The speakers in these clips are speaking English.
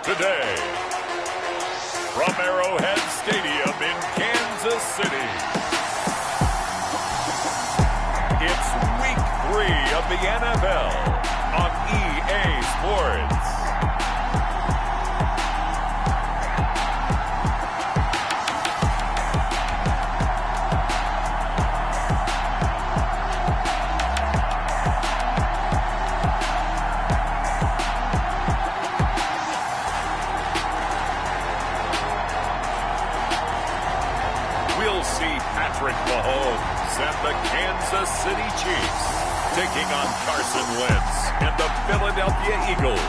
today. From Arrowhead Stadium in Kansas City, it's Week 3 of the NFL on EA Sports. Patrick Mahomes and the Kansas City Chiefs taking on Carson Wentz and the Philadelphia Eagles.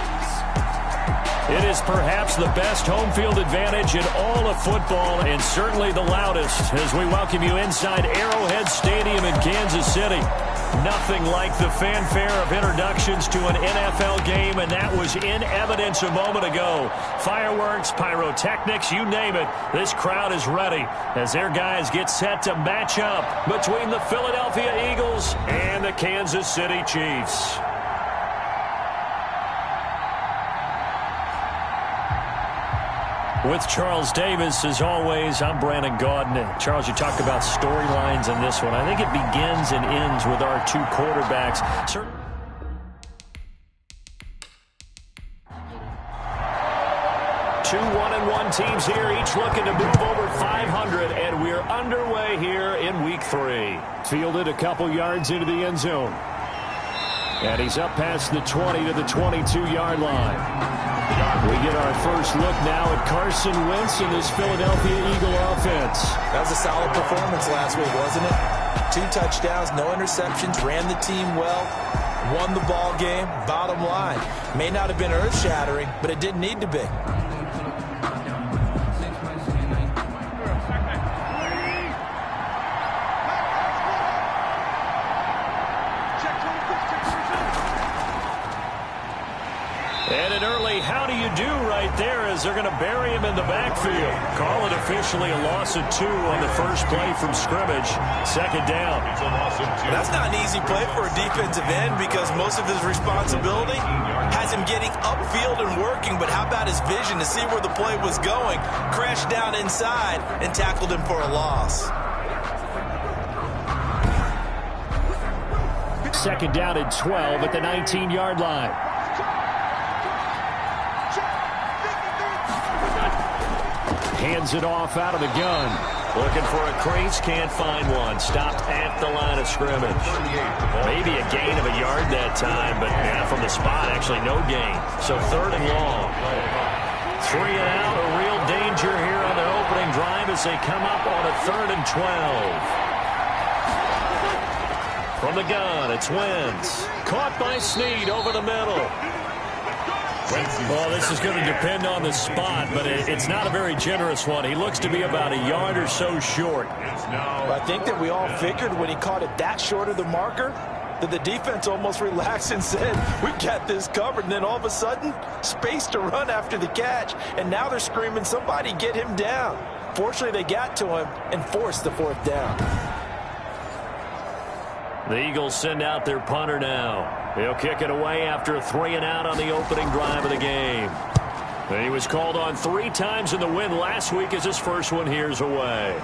It is perhaps the best home field advantage in all of football, and certainly the loudest, as we welcome you inside Arrowhead Stadium in Kansas City. Nothing like the fanfare of introductions to an NFL game, and that was in evidence a moment ago. Fireworks, pyrotechnics, you name it. This crowd is ready as their guys get set to match up between the Philadelphia Eagles and the Kansas City Chiefs. With Charles Davis, as always, I'm Brandon Gaudin. Charles, you talk about storylines in this one. I think it begins and ends with our two quarterbacks. Two 1-1 teams here, each looking to move over 500, and we're underway here in Week 3. Fielded a couple yards into the end zone. And he's up past the 20 to the 22-yard line. We get our first look now at Carson Wentz and his Philadelphia Eagle offense. That was a solid performance last week, wasn't it? 2 touchdowns, no interceptions, ran the team well, won the ball game. Bottom line, may not have been earth-shattering, but it didn't need to be. And an early how do you do right there as they're going to bury him in the backfield. Call it officially a loss of 2 on the first play from scrimmage. Second down. That's not an easy play for a defensive end because most of his responsibility has him getting upfield and working. But how about his vision to see where the play was going? Crashed down inside and tackled him for a loss. Second down and 12 at the 19-yard line. Hands it off out of the gun. Looking for a crease, can't find one. Stopped at the line of scrimmage. Maybe a gain of a yard that time, but from the spot, actually no gain. So third and long. 3 and out, a real danger here on their opening drive as they come up on a 3rd and 12. From the gun, it's Wentz. Caught by Snead over the middle. Well, this is going to depend on the spot, but it's not a very generous one. He looks to be about a yard or so short. Well, I think that we all figured when he caught it that short of the marker that the defense almost relaxed and said, we got this covered. And then all of a sudden, space to run after the catch. And now they're screaming, somebody get him down. Fortunately, they got to him and forced the 4th down. The Eagles send out their punter now. He'll kick it away after a 3 and out on the opening drive of the game. And he was called on 3 times in the win last week as his first one here's away.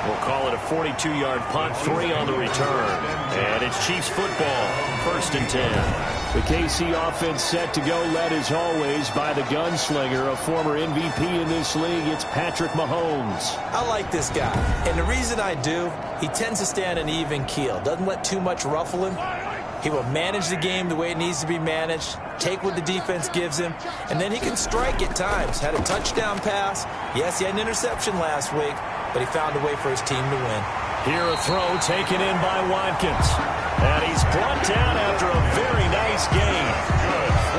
We'll call it a 42-yard punt, 3 on the return. And it's Chiefs football, 1st and 10. The KC offense set to go, led as always by the gunslinger, a former MVP in this league. It's Patrick Mahomes. I like this guy, and the reason I do, he tends to stay on an even keel. Doesn't let too much ruffle him. He will manage the game the way it needs to be managed, take what the defense gives him, and then he can strike at times. Had a touchdown pass. Yes, he had an interception last week, but he found a way for his team to win. Here a throw taken in by Watkins. And he's brought down after a very nice gain.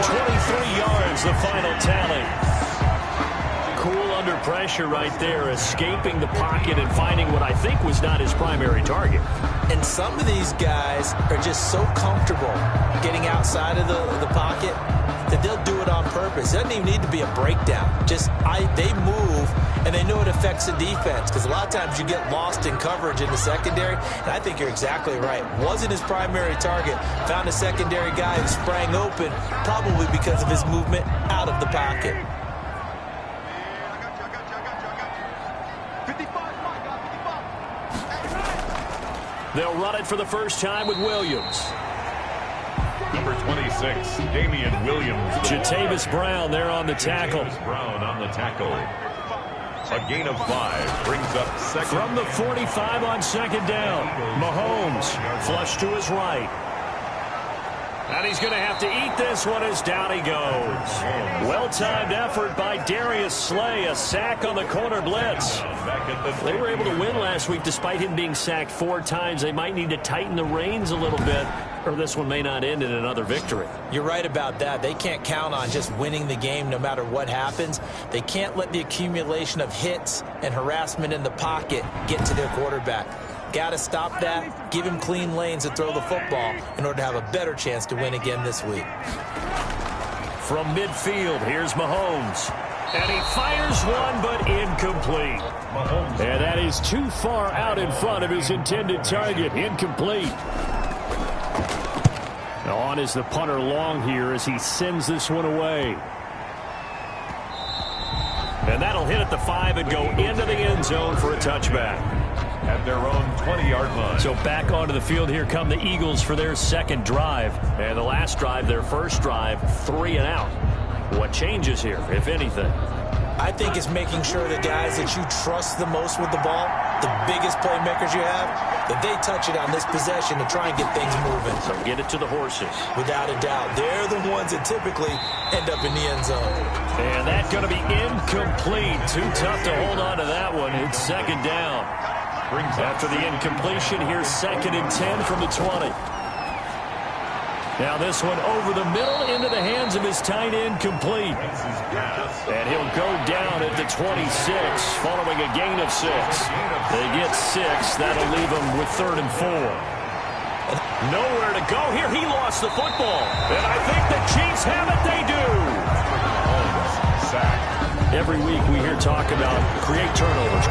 23 yards, the final tally. Cool under pressure right there, escaping the pocket and finding what I think was not his primary target. And some of these guys are just so comfortable getting outside of the pocket, that they'll do it on purpose. It doesn't even need to be a breakdown. They move, and they know it affects the defense, because a lot of times you get lost in coverage in the secondary, and I think you're exactly right. Wasn't his primary target. Found a secondary guy who sprang open, probably because of his movement out of the pocket. They'll run it for the first time with Williams. Number 26, Damian Williams. Jatavis Brown there on the tackle. Brown on the tackle. A gain of 5 brings up second. From the 45 on second down, Mahomes flush to his right. And he's going to have to eat this one as down he goes. Well-timed effort by Darius Slay. A sack on the corner blitz. They were able to win last week despite him being sacked 4 times. They might need to tighten the reins a little bit, or this one may not end in another victory. You're right about that. They can't count on just winning the game no matter what happens. They can't let the accumulation of hits and harassment in the pocket get to their quarterback. Got to stop that, give him clean lanes to throw the football in order to have a better chance to win again this week. From midfield, here's Mahomes. And he fires one, but incomplete. And that is too far out in front of his intended target. Incomplete. On is the punter long here as he sends this one away. And that'll hit at the 5 and go into the end zone for a touchback. At their own 20-yard line. So back onto the field, here come the Eagles for their second drive. And the last drive, their first drive, 3 and out. What changes here, if anything? I think it's making sure the guys that you trust the most with the ball, the biggest playmakers you have, that they touch it on this possession to try and get things moving. So get it to the horses. Without a doubt. They're the ones that typically end up in the end zone. And that's going to be incomplete. Too tough to hold on to that one. It's second down. After the incompletion, here's 2nd and 10 from the 20. Now this one over the middle into the hands of his tight end, complete. And he'll go down at the 26 following a gain of 6. They get 6. That'll leave them with 3rd and 4. Nowhere to go here. He lost the football. And I think the Chiefs have it. They do. Every week we hear talk about create turnovers.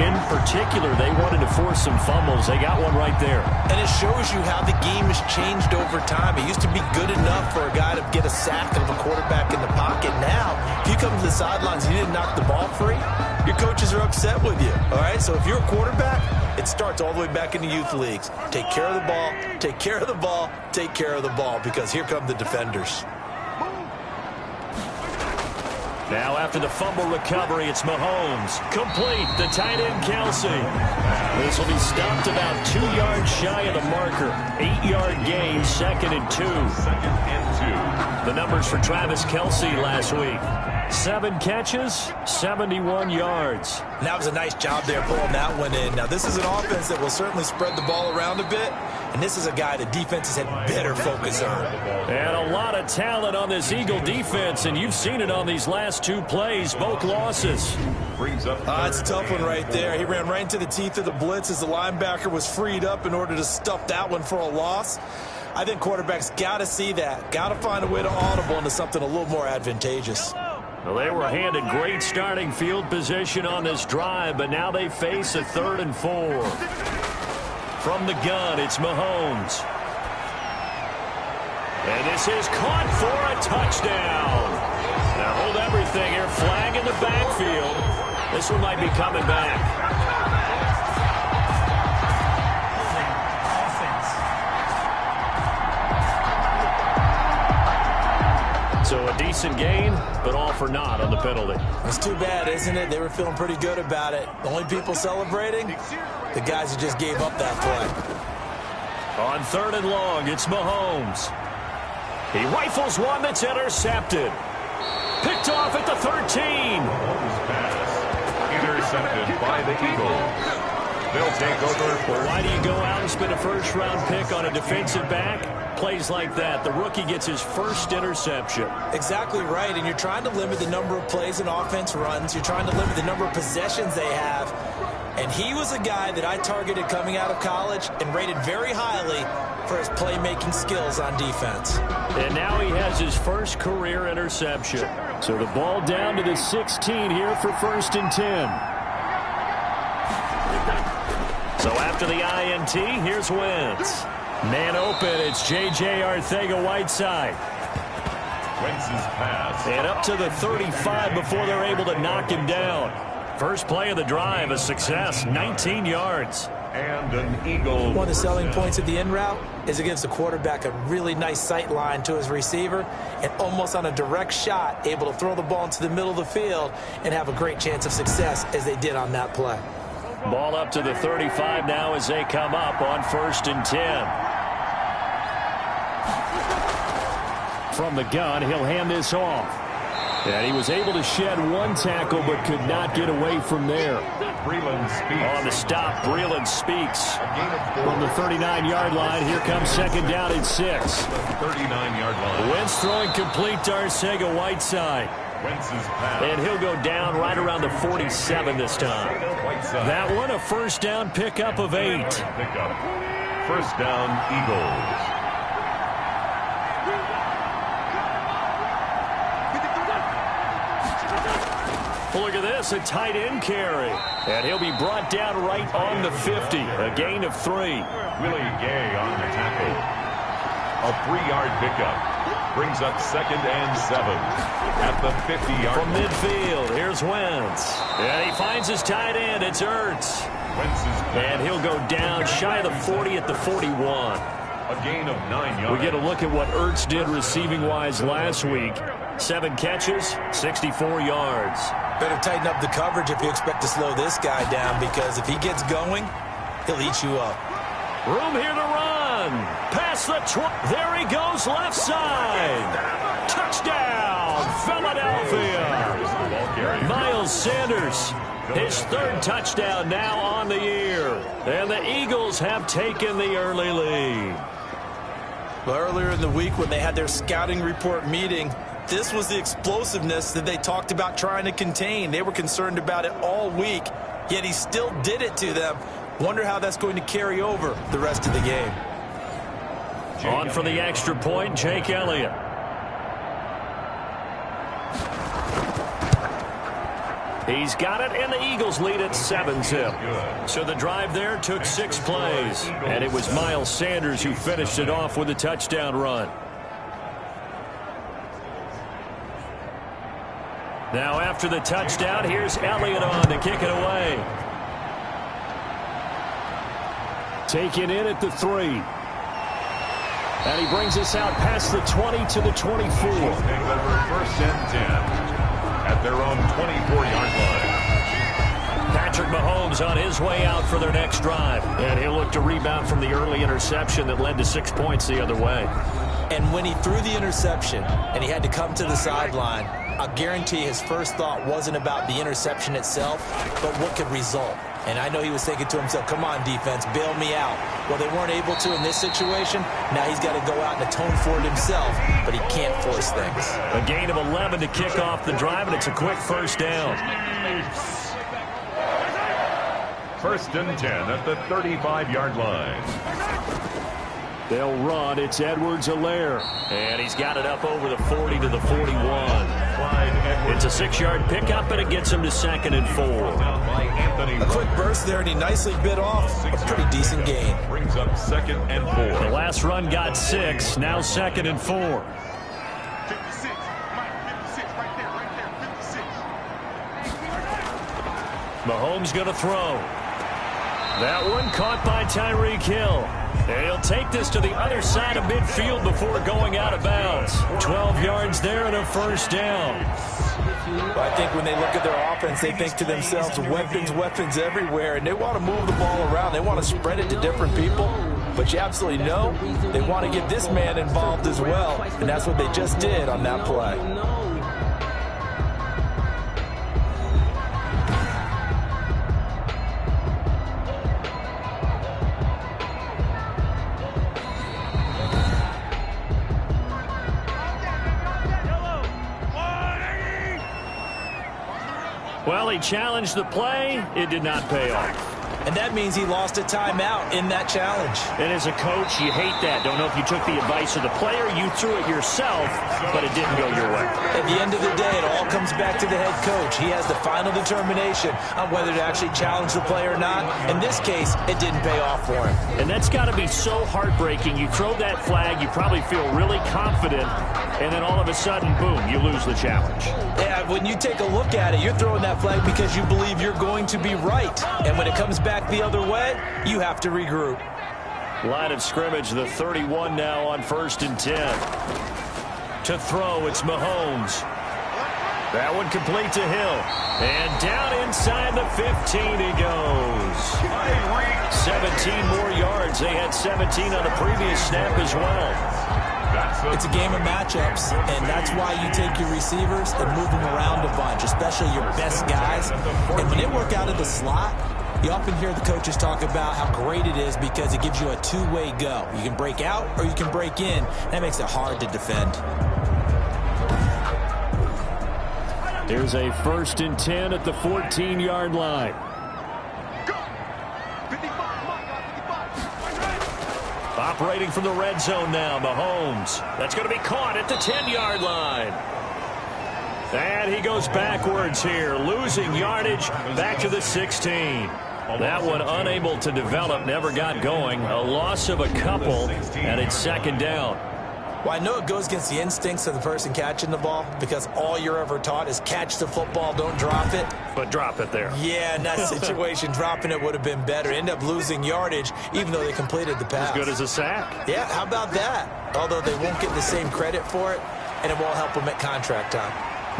In particular, they wanted to force some fumbles. They got one right there. And it shows you how the game has changed over time. It used to be good enough for a guy to get a sack of a quarterback in the pocket. Now, if you come to the sidelines and you didn't knock the ball free, your coaches are upset with you. All right? So if you're a quarterback, it starts all the way back in the youth leagues. Take care of the ball, take care of the ball, take care of the ball, because here come the defenders. Now after the fumble recovery, it's Mahomes. Complete, the tight end Kelce. This will be stopped about 2 yards shy of the marker. 8-yard gain, 2nd and 2. The numbers for Travis Kelce last week. 7 catches, 71 yards. And that was a nice job there pulling that one in. Now, this is an offense that will certainly spread the ball around a bit, and this is a guy the defenses had better focus on. And a lot of talent on this Eagle defense, and you've seen it on these last 2 plays, both losses. It's a tough one right there. He ran right into the teeth of the blitz as the linebacker was freed up in order to stuff that one for a loss. I think quarterbacks got to see that, got to find a way to audible into something a little more advantageous. Well, they were handed great starting field position on this drive, but now they face a 3rd and 4. From the gun, it's Mahomes. And this is caught for a touchdown. Now hold everything here. Flag in the backfield. This one might be coming back. So a decent gain, but all for naught on the penalty. It's too bad, isn't it? They were feeling pretty good about it. The only people celebrating, the guys who just gave up that play. On 3rd and long, it's Mahomes. He rifles one that's intercepted. Picked off at the 13. Intercepted by the Eagles. They'll take over. Well, why do you go out and spend a first-round pick on a defensive back? Plays like that, the rookie gets his first interception. Exactly right, and you're trying to limit the number of plays an offense runs. You're trying to limit the number of possessions they have. And he was a guy that I targeted coming out of college and rated very highly for his playmaking skills on defense. And now he has his first career interception. So the ball down to the 16 here for 1st and 10. So after the INT, here's Wentz. Man open, it's J.J. Arcega-Whiteside. Wentz's pass. And up to the 35 before they're able to knock him down. First play of the drive, a success, 19 yards. And an Eagle. One of the selling points of the in route is it gives the quarterback a really nice sight line to his receiver and almost on a direct shot able to throw the ball into the middle of the field and have a great chance of success as they did on that play. Ball up to the 35 now as they come up on 1st and 10. From the gun, he'll hand this off. And he was able to shed one tackle but could not get away from there. Breeland Speaks. On the stop, Breeland Speaks. From the 39-yard line, here comes 2nd down and 6. 39-yard line. Wentz throwing complete to Arcega-Whiteside. Wentz's pass. And he'll go down right around the 47 this time. That one, a 1st down pickup of 8. Pickup. 1st down, Eagles. Look at this, a tight end carry. And he'll be brought down right on the 50. A gain of 3. Willie Gay on the tackle. A 3-yard pickup. Brings up 2nd and 7 at the 50-yard From line. midfield, here's Wentz. And he finds his tight end, it's Ertz. Wentz's pass. And he'll go down shy of the 40 at the 41. A gain of 9 yards. We get a look at what Ertz did receiving-wise last week. 7 catches, 64 yards. Better tighten up the coverage if you expect to slow this guy down because if he gets going, he'll eat you up. Room here to run. Past the there he goes, left side. Touchdown, Philadelphia. Miles Sanders, his 3rd touchdown now on the year. And the Eagles have taken the early lead. Well, earlier in the week when they had their scouting report meeting, this was the explosiveness that they talked about trying to contain. They were concerned about it all week, yet he still did it to them. Wonder how that's going to carry over the rest of the game. On for the extra point, Jake Elliott. He's got it, and the Eagles lead at 7-zip. So the drive there took 6 plays, and it was Miles Sanders who finished it off with a touchdown run. Now after the touchdown, here's Elliott on to kick it away. Taken in at the 3. And he brings us out past the 20 to the 24. Take over 1st and 10 at their own 24-yard line. Patrick Mahomes on his way out for their next drive. And he'll look to rebound from the early interception that led to 6 points the other way. And when he threw the interception and he had to come to the sideline, I guarantee his first thought wasn't about the interception itself, but what could result. And I know he was thinking to himself, come on, defense, bail me out. Well, they weren't able to in this situation. Now he's got to go out and atone for it himself, but he can't force things. A gain of 11 to kick off the drive, and it's a quick 1st down. 1st and 10 at the 35-yard line. They'll run. It's Edwards-Helaire. And he's got it up over the 40 to the 41. It's a 6-yard pickup, and it gets him to 2nd and 4. A quick burst there, and he nicely bit off a pretty decent gain. Brings up 2nd and 4. The last run got 6, now 2nd and 4. 56, Mike, 56, right there, 56. Mahomes going to throw. That one caught by Tyreek Hill. And he'll take this to the other side of midfield before going out of bounds. 12 yards there and a 1st down. Well, I think when they look at their offense, they think to themselves, weapons, weapons everywhere, and they want to move the ball around. They want to spread it to different people. But you absolutely know they want to get this man involved as well, and that's what they just did on that play. Well, he challenged the play. It did not pay off. And that means he lost a timeout in that challenge. And as a coach, you hate that. Don't know if you took the advice of the player, you threw it yourself, but it didn't go your way. At the end of the day, it all comes back to the head coach. He has the final determination on whether to actually challenge the play or not. In this case, it didn't pay off for him. And that's got to be so heartbreaking. You throw that flag, you probably feel really confident, and then all of a sudden, boom, you lose the challenge. Yeah, when you take a look at it, you're throwing that flag because you believe you're going to be right. And when it comes back the other way, you have to regroup. Line of scrimmage, the 31 now on 1st and 10. To throw, it's Mahomes. That one complete to Hill. And down inside the 15 he goes. 17 more yards. They had 17 on the previous snap as well. It's a game of matchups, and that's why you take your receivers and move them around a bunch, especially your best guys. And when they work out of the slot, you often hear the coaches talk about how great it is because it gives you a two-way go. You can break out or you can break in. That makes it hard to defend. Here's a 1st and 10 at the 14-yard line. Operating from the red zone now, Mahomes. That's going to be caught at the 10-yard line. And he goes backwards here, losing yardage back to the 16. That one unable to develop, never got going. A loss of a couple, and it's 2nd down. Well, I know it goes against the instincts of the person catching the ball because all you're ever taught is catch the football, don't drop it. But drop it there. Yeah, in that situation, dropping it would have been better. End up losing yardage, even though they completed the pass. As good as a sack. Yeah, how about that? Although they won't get the same credit for it, and it won't help them at contract time.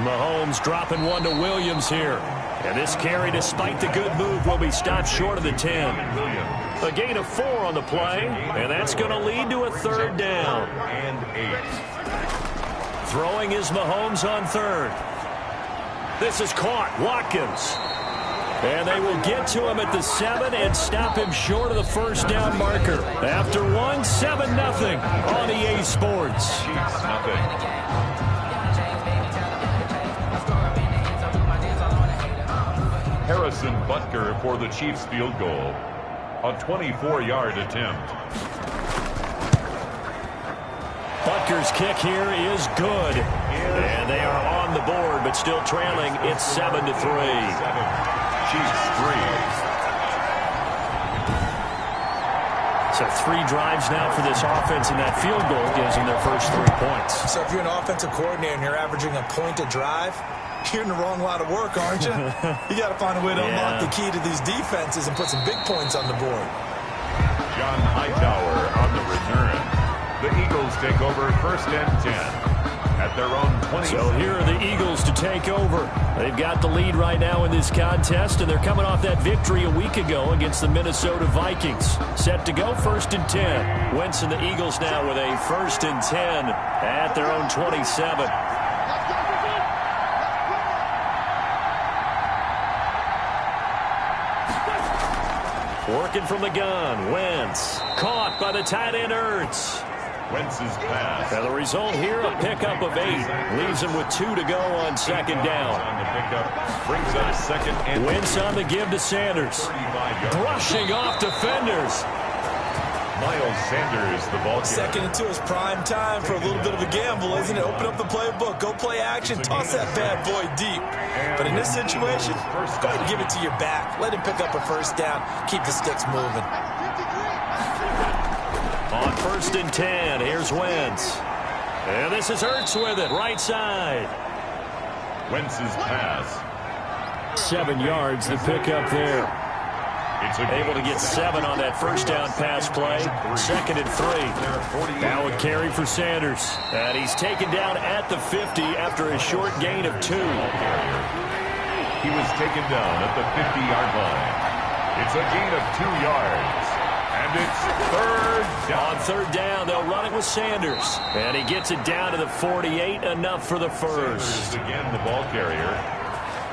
Mahomes dropping one to Williams here. And this carry, despite the good move, will be stopped short of the 10. A gain of 4 on the play, and that's going to lead to a 3rd down. Throwing is Mahomes on 3rd. This is caught. Watkins. And they will get to him at the 7 and stop him short of the 1st down marker. After 1, 7-0 on EA Sports. Harrison Butker for the Chiefs field goal. A 24-yard attempt. Butker's kick here is good. And they are on the board, but still trailing. It's 7-3. Chiefs 3. So 3 drives now for this offense, and that field goal gives them their first 3 points. So if you're an offensive coordinator and you're averaging a point a drive, you're in the wrong line of work, aren't you? You got to find a way to unlock the key to these defenses and put some big points on the board. John Hightower on the return. The Eagles take over 1st and 10 at their own 20. So here are the Eagles to take over. They've got the lead right now in this contest, and they're coming off that victory a week ago against the Minnesota Vikings. Set to go 1st and 10. Wentz and the Eagles now with a 1st and 10 at their own 27. Working from the gun, Wentz. Caught by the tight end, Ertz. Wentz's pass. Now the result here, a pickup of 8. Leaves him with 2 to go on 2nd down. On the pickup, brings up 2nd and Wentz on the give to Sanders. Brushing off defenders. Miles Sanders, the ball carrier. 2nd and 2 is prime time for a little bit of a gamble, isn't it? Open up the playbook, go play action, toss that bad boy deep. But in this situation, go ahead and give it to your back. Let him pick up a 1st down, keep the sticks moving. On 1st and 10, here's Wentz. And this is Ertz with it, right side. Wentz's pass. 7 yards, the pickup there. Able to get 7 on that 1st down pass play. 2nd and 3. Now a carry for Sanders. And he's taken down at the 50 after a short gain of 2. He was taken down at the 50-yard line. It's a gain of 2 yards. And it's 3rd down. On 3rd down, they'll run it with Sanders. And he gets it down to the 48, enough for the 1st. Sanders again the ball carrier.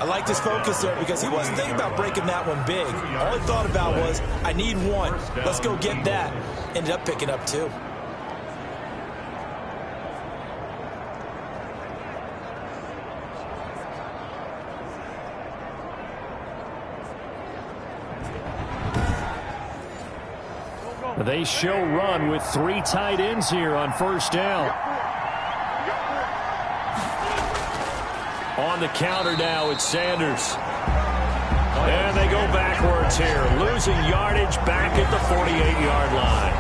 I like his focus there because he wasn't thinking about breaking that one big. All he thought about was, I need 1. Let's go get that. Ended up picking up 2. They show run with 3 tight ends here on first down. On the counter now, it's Sanders. And they go backwards here, losing yardage back at the 48-yard line.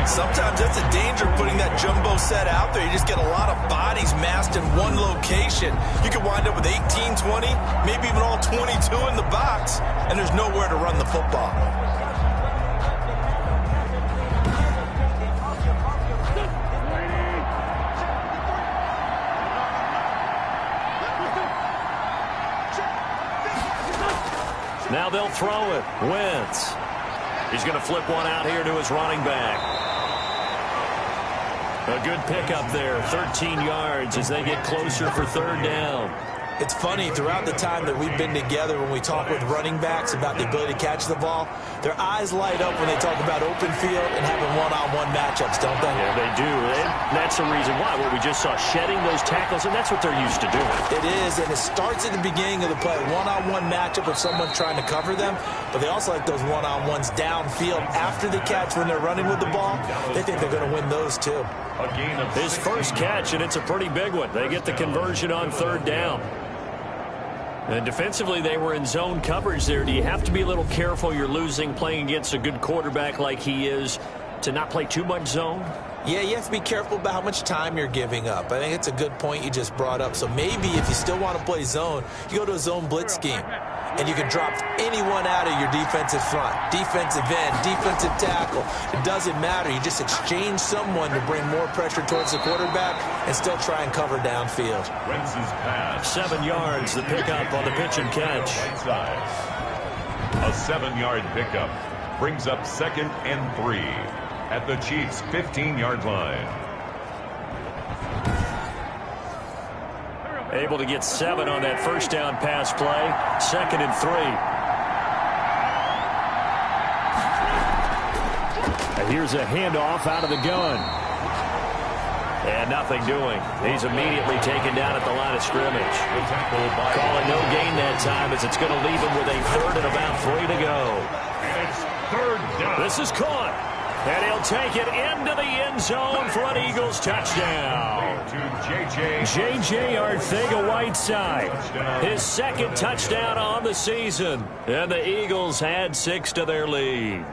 Sometimes that's the danger of putting that jumbo set out there. You just get a lot of bodies massed in one location. You could wind up with 18, 20, maybe even all 22 in the box, and there's nowhere to run the football. Now they'll throw it. Wentz. He's going to flip one out here to his running back. A good pickup there. 13 yards as they get closer for third down. It's funny, throughout the time that we've been together, when we talk with running backs about the ability to catch the ball, their eyes light up when they talk about open field and having one-on-one matchups, don't they? Yeah, they do. And that's the reason why. What we just saw, shedding those tackles, and that's what they're used to doing. It is, and it starts at the beginning of the play. One-on-one matchup with someone trying to cover them, but they also like those one-on-ones downfield after the catch when they're running with the ball. They think they're going to win those, too. His first catch, and it's a pretty big one. They get the conversion on third down. And defensively, they were in zone coverage there. Do you have to be a little careful? You're losing playing against a good quarterback like he is to not play too much zone? Yeah, you have to be careful about how much time you're giving up. I think it's a good point you just brought up. So maybe if you still want to play zone, you go to a zone blitz scheme. And you can drop anyone out of your defensive front, defensive end, defensive tackle. It doesn't matter. You just exchange someone to bring more pressure towards the quarterback and still try and cover downfield. Wentz's pass. 7 yards, the pickup on the pitch and catch. Right side. A 7-yard pickup brings up 2nd and 3 at the Chiefs' 15-yard line. Able to get 7 on that first down pass play. 2nd and 3. And here's a handoff out of the gun. And nothing doing. He's immediately taken down at the line of scrimmage. Calling no gain that time as it's going to leave him with a 3rd and about 3 to go. And it's 3rd down. This is caught. And he'll take it into the end zone for an Eagles touchdown. J.J. Arcega-Whiteside, his 2nd touchdown on the season. And the Eagles add 6 to their lead.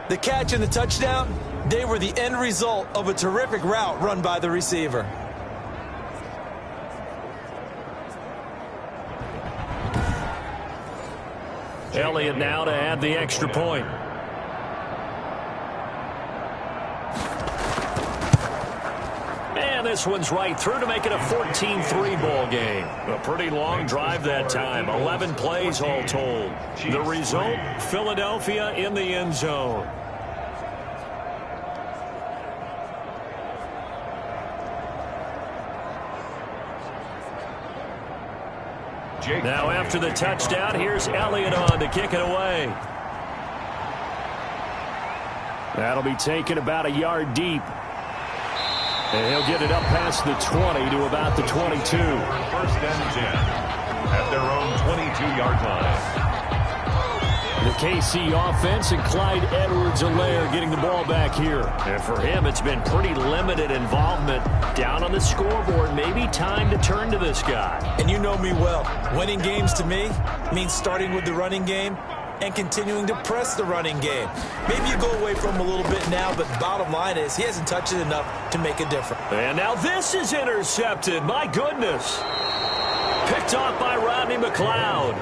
The catch and the touchdown, they were the end result of a terrific route run by the receiver. Elliott now to add the extra point. And this one's right through to make it a 14-3 ball game. A pretty long drive that time. 11 plays all told. The result, Philadelphia in the end zone. Now after the touchdown, here's Elliott on to kick it away. That'll be taken about a yard deep. And he'll get it up past the 20 to about the 22. 1st and 10 at their own 22-yard line. The KC offense and Clyde Edwards-Helaire getting the ball back here. And for him, it's been pretty limited involvement down on the scoreboard. Maybe time to turn to this guy. And you know me well. Winning games to me means starting with the running game and continuing to press the running game. Maybe you go away from him a little bit now, but the bottom line is he hasn't touched it enough to make a difference. And now this is intercepted. My goodness. Picked off by Rodney McLeod.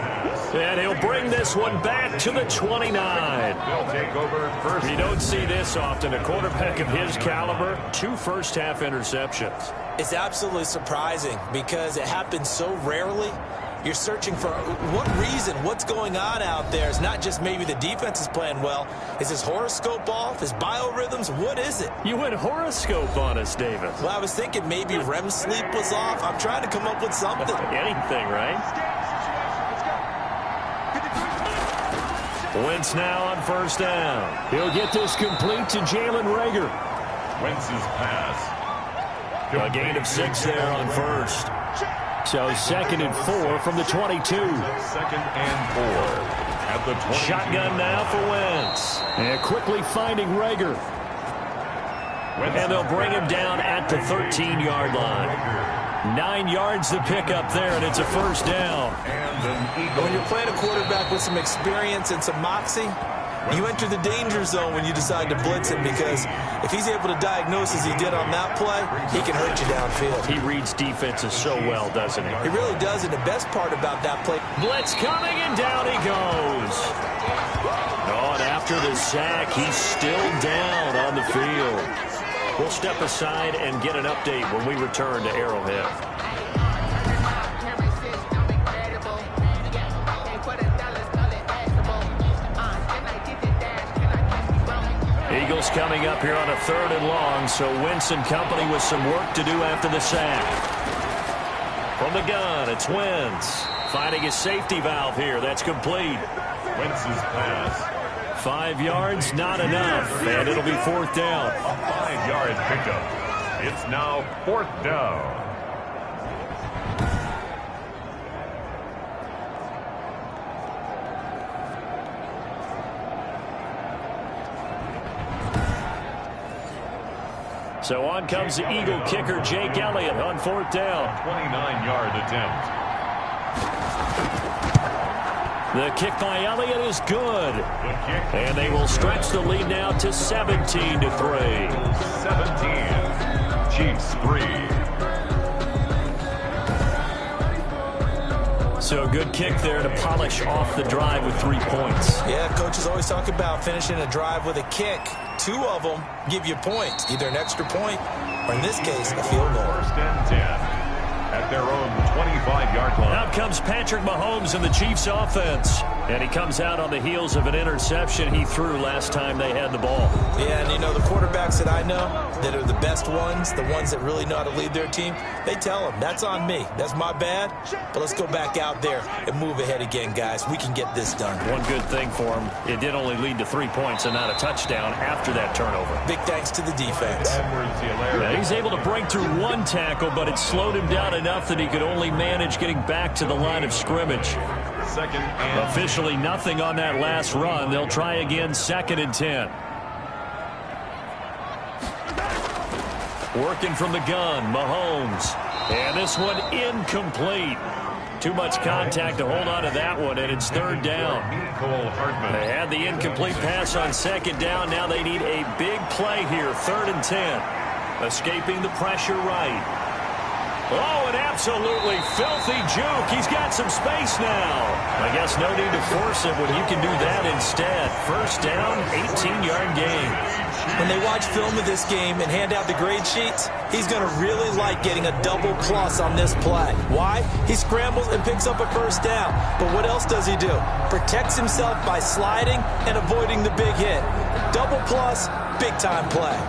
And he'll bring this one back to the 29. They'll take over first. You don't see this often. A quarterback of his caliber, 2 first-half interceptions. It's absolutely surprising because it happens so rarely. You're searching for what reason, what's going on out there. It's not just maybe the defense is playing well. Is his horoscope off? His biorhythms? What is it? You went horoscope on us, David. Well, I was thinking maybe REM sleep was off. I'm trying to come up with something. Anything, right? Wentz now on first down. He'll get this complete to Jalen Reagor. Wentz's pass. A gain of 6 there on first. So 2nd and 4 from the 22. 2nd and 4 at the 20. Shotgun now for Wentz. And quickly finding Rager. And they'll bring him down at the 13-yard line. 9 yards to pick up there, and it's a first down. When you're playing a quarterback with some experience and some moxie, you enter the danger zone when you decide to blitz him, because if he's able to diagnose as he did on that play, he can hurt you downfield. He reads defenses so well, doesn't he? He really does, and the best part about that play... Blitz coming, and down he goes. Oh, and after the sack, he's still down on the field. We'll step aside and get an update when we return to Arrowhead. Eagles coming up here on a 3rd and long, so Wentz and company with some work to do after the sack. From the gun, it's Wentz. Finding a safety valve here. That's complete. Wentz's pass. 5 yards, not enough, and it'll be 4th down. A 5-yard pickup. It's now 4th down. So on comes the Eagle kicker, Jake Elliott, on 4th down. 29-yard attempt. The kick by Elliott is good. And they will stretch the lead now to 17-3. 17. Chiefs 3. So a good kick there to polish off the drive with 3 points. Yeah, coaches always talk about finishing a drive with a kick. 2 of them give you points, either an extra point or, in this case, a field goal. 1st and 10 at their own 25-yard line. Out comes Patrick Mahomes in the Chiefs offense. And he comes out on the heels of an interception he threw last time they had the ball. Yeah, and you know, the quarterbacks that I know that are the best ones, the ones that really know how to lead their team, they tell them, that's on me. That's my bad. But let's go back out there and move ahead again, guys. We can get this done. One good thing for him, it did only lead to 3 points and not a touchdown after that turnover. Big thanks to the defense. Edwards-Helaire. He's able to break through 1 tackle, but it slowed him down enough that he could only manage getting back to the line of scrimmage. 2nd and Officially nothing on that last run. They'll try again, 2nd and 10. Working from the gun, Mahomes. And this one incomplete. Too much contact to hold on to that one, and it's 3rd down. Cole Hardman. They had the incomplete pass on 2nd down. Now they need a big play here, 3rd and 10. Escaping the pressure right. Oh, an absolutely filthy juke. He's got some space now. I guess no need to force it when you can do that instead. 1st down, 18-yard gain. When they watch film of this game and hand out the grade sheets, he's going to really like getting a double plus on this play. Why? He scrambles and picks up a 1st down. But what else does he do? Protects himself by sliding and avoiding the big hit. Double plus, big-time play.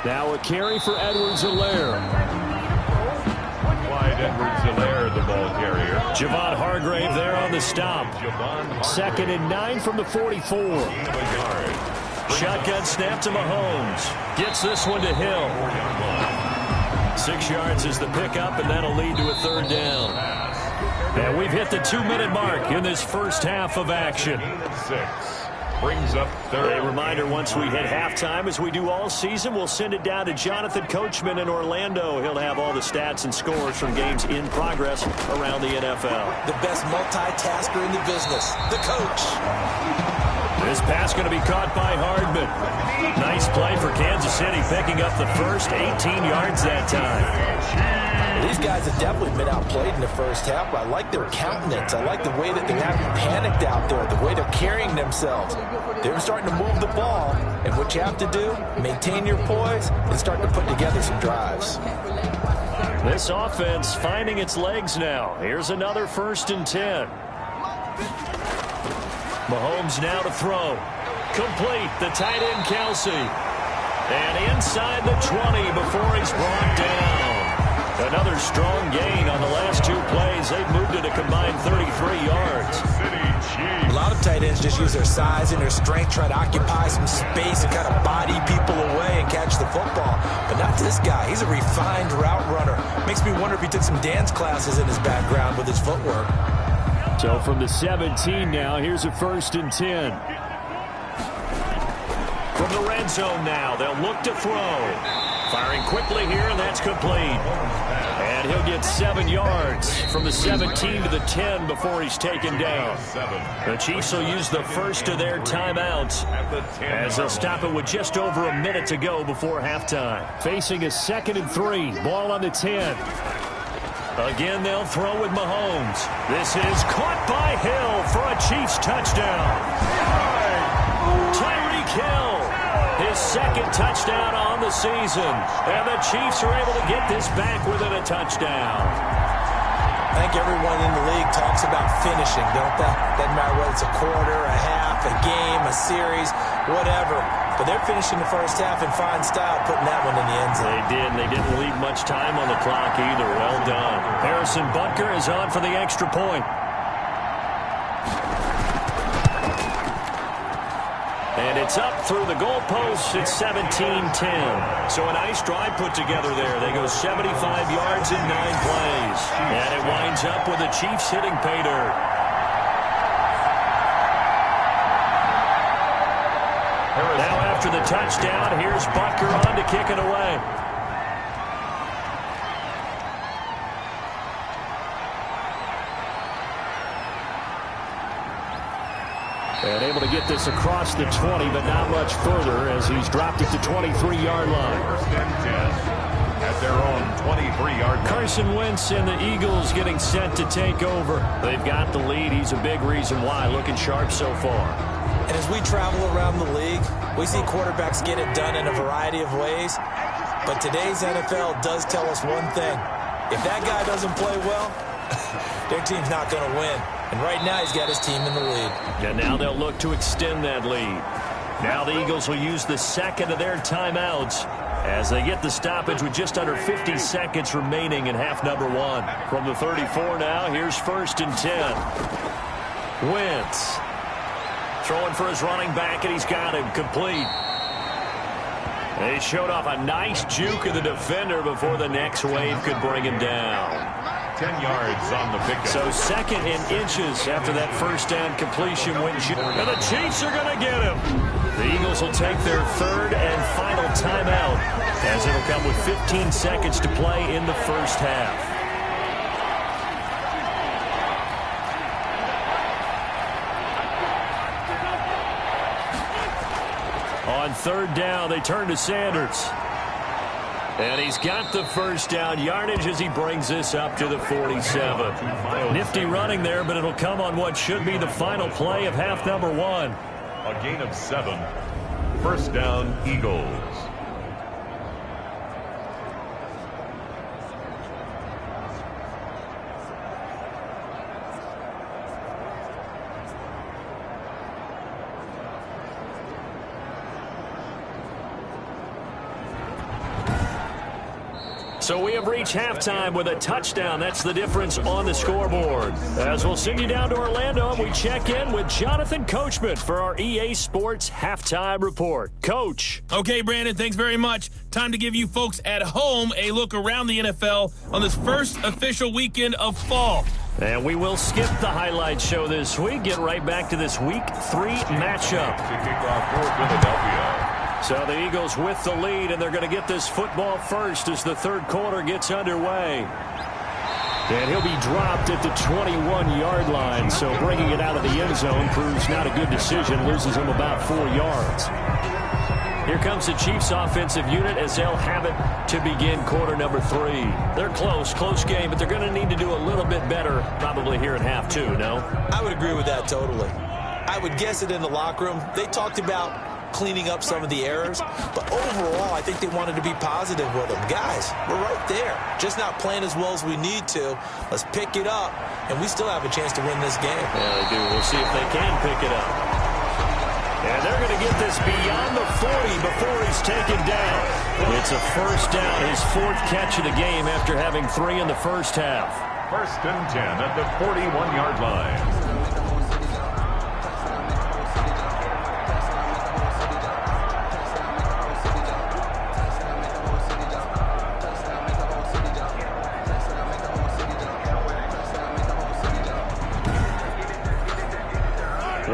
Now a carry for Edwards-Helaire. Clyde Edwards-Helaire, the ball carrier. Javon Hargrave there on the stop. 2nd and 9 from the 44. Shotgun snap to Mahomes. Gets this one to Hill. 6 yards is the pickup, and that'll lead to a 3rd down. And we've hit the 2-minute mark in this first half of action. 6. Brings up 3rd. A reminder, once we hit halftime, as we do all season, we'll send it down to Jonathan Coachman in Orlando. He'll have all the stats and scores from games in progress around the NFL. The best multitasker in the business, the coach. This pass going to be caught by Hardman. Nice play for Kansas City, picking up the first 18 yards that time. These guys have definitely been outplayed in the first half, but I like their countenance. I like the way that they're acting panicked out there, the way they're carrying themselves. They're starting to move the ball, and what you have to do, maintain your poise and start to put together some drives. This offense finding its legs now. Here's another 1st and 10. Mahomes now to throw. Complete, the tight end Kelsey. And inside the 20 before he's brought down. Another strong gain on the last 2 plays. They've moved it a combined 33 yards. A lot of tight ends players just use their size and their strength, try to occupy some space and kind of body people away and catch the football. But not this guy. He's a refined route runner. Makes me wonder if he took some dance classes in his background with his footwork. So from the 17 now, here's a 1st and 10. From the red zone now, they'll look to throw. Firing quickly here, and that's complete. And he'll get 7 yards from the 17 to the 10 before he's taken down. The Chiefs will use the first of their timeouts as they'll stop it with just over a minute to go before halftime. Facing a 2nd and 3, ball on the 10. Again, they'll throw with Mahomes. This is caught by Hill for a Chiefs touchdown. Tyreek Hill, his 2nd touchdown on the season. And the Chiefs are able to get this back within a touchdown. I think everyone in the league talks about finishing, don't they? Doesn't matter whether it's a quarter, a half, a game, a series, whatever. But they're finishing the first half in fine style, putting that one in the end zone. They did, and they didn't leave much time on the clock either. Well done. Harrison Butker is on for the extra point. And it's up through the goalposts. It's 17-10. So a nice drive put together there. They go 75 yards in 9 plays. And it winds up with the Chiefs hitting pay dirt. Now after the touchdown, here's Butker on to kick it away. And able to get this across the 20, but not much further as he's dropped it to 23-yard line. 1st and 10 at their own 23-yard line. Carson Wentz and the Eagles getting set to take over. They've got the lead. He's a big reason why. Looking sharp so far. And as we travel around the league, we see quarterbacks get it done in a variety of ways. But today's NFL does tell us one thing. If that guy doesn't play well, their team's not going to win. And right now he's got his team in the lead. And now they'll look to extend that lead. Now the Eagles will use the 2nd of their timeouts as they get the stoppage with just under 50 seconds remaining in half number 1. From the 34 now, here's 1st and 10. Wentz throwing for his running back, and he's got him complete. And he showed off a nice juke of the defender before the next wave could bring him down. 10 yards on the pickup. So 2nd and inches after that first down completion went. And the Chiefs are going to get him. The Eagles will take their 3rd and final timeout as it'll come with 15 seconds to play in the first half. On 3rd down, they turn to Sanders. And he's got the first down yardage as he brings this up to the 47. Nifty running there, but it'll come on what should be the final play of half number 1. A gain of 7. 1st down, Eagles. So we have reached halftime with a touchdown. That's the difference on the scoreboard. As we'll send you down to Orlando, and we check in with Jonathan Coachman for our EA Sports Halftime Report. Coach. Okay, Brandon, thanks very much. Time to give you folks at home a look around the NFL on this first official weekend of fall. And we will skip the highlight show this week. Get right back to this Week 3 matchup. To kick off for Philadelphia. So the Eagles with the lead, and they're going to get this football first as the 3rd quarter gets underway. And he'll be dropped at the 21-yard line, so bringing it out of the end zone proves not a good decision, loses him about 4 yards. Here comes the Chiefs offensive unit as they'll have it to begin quarter number 3. They're close game, but they're going to need to do a little bit better probably here in half 2, no? I would agree with that totally. I would guess it in the locker room. They talked about cleaning up some of the errors, but overall I think they wanted to be positive with them. Guys, we're right there, just not playing as well as we need to. Let's pick it up, and we still have a chance to win this game. Yeah, they do. We'll see if they can pick it up. And they're going to get this beyond the 40 before he's taken down. It's a first down, his 4th catch of the game after having 3 in the first half. 1st and 10 at the 41-yard line.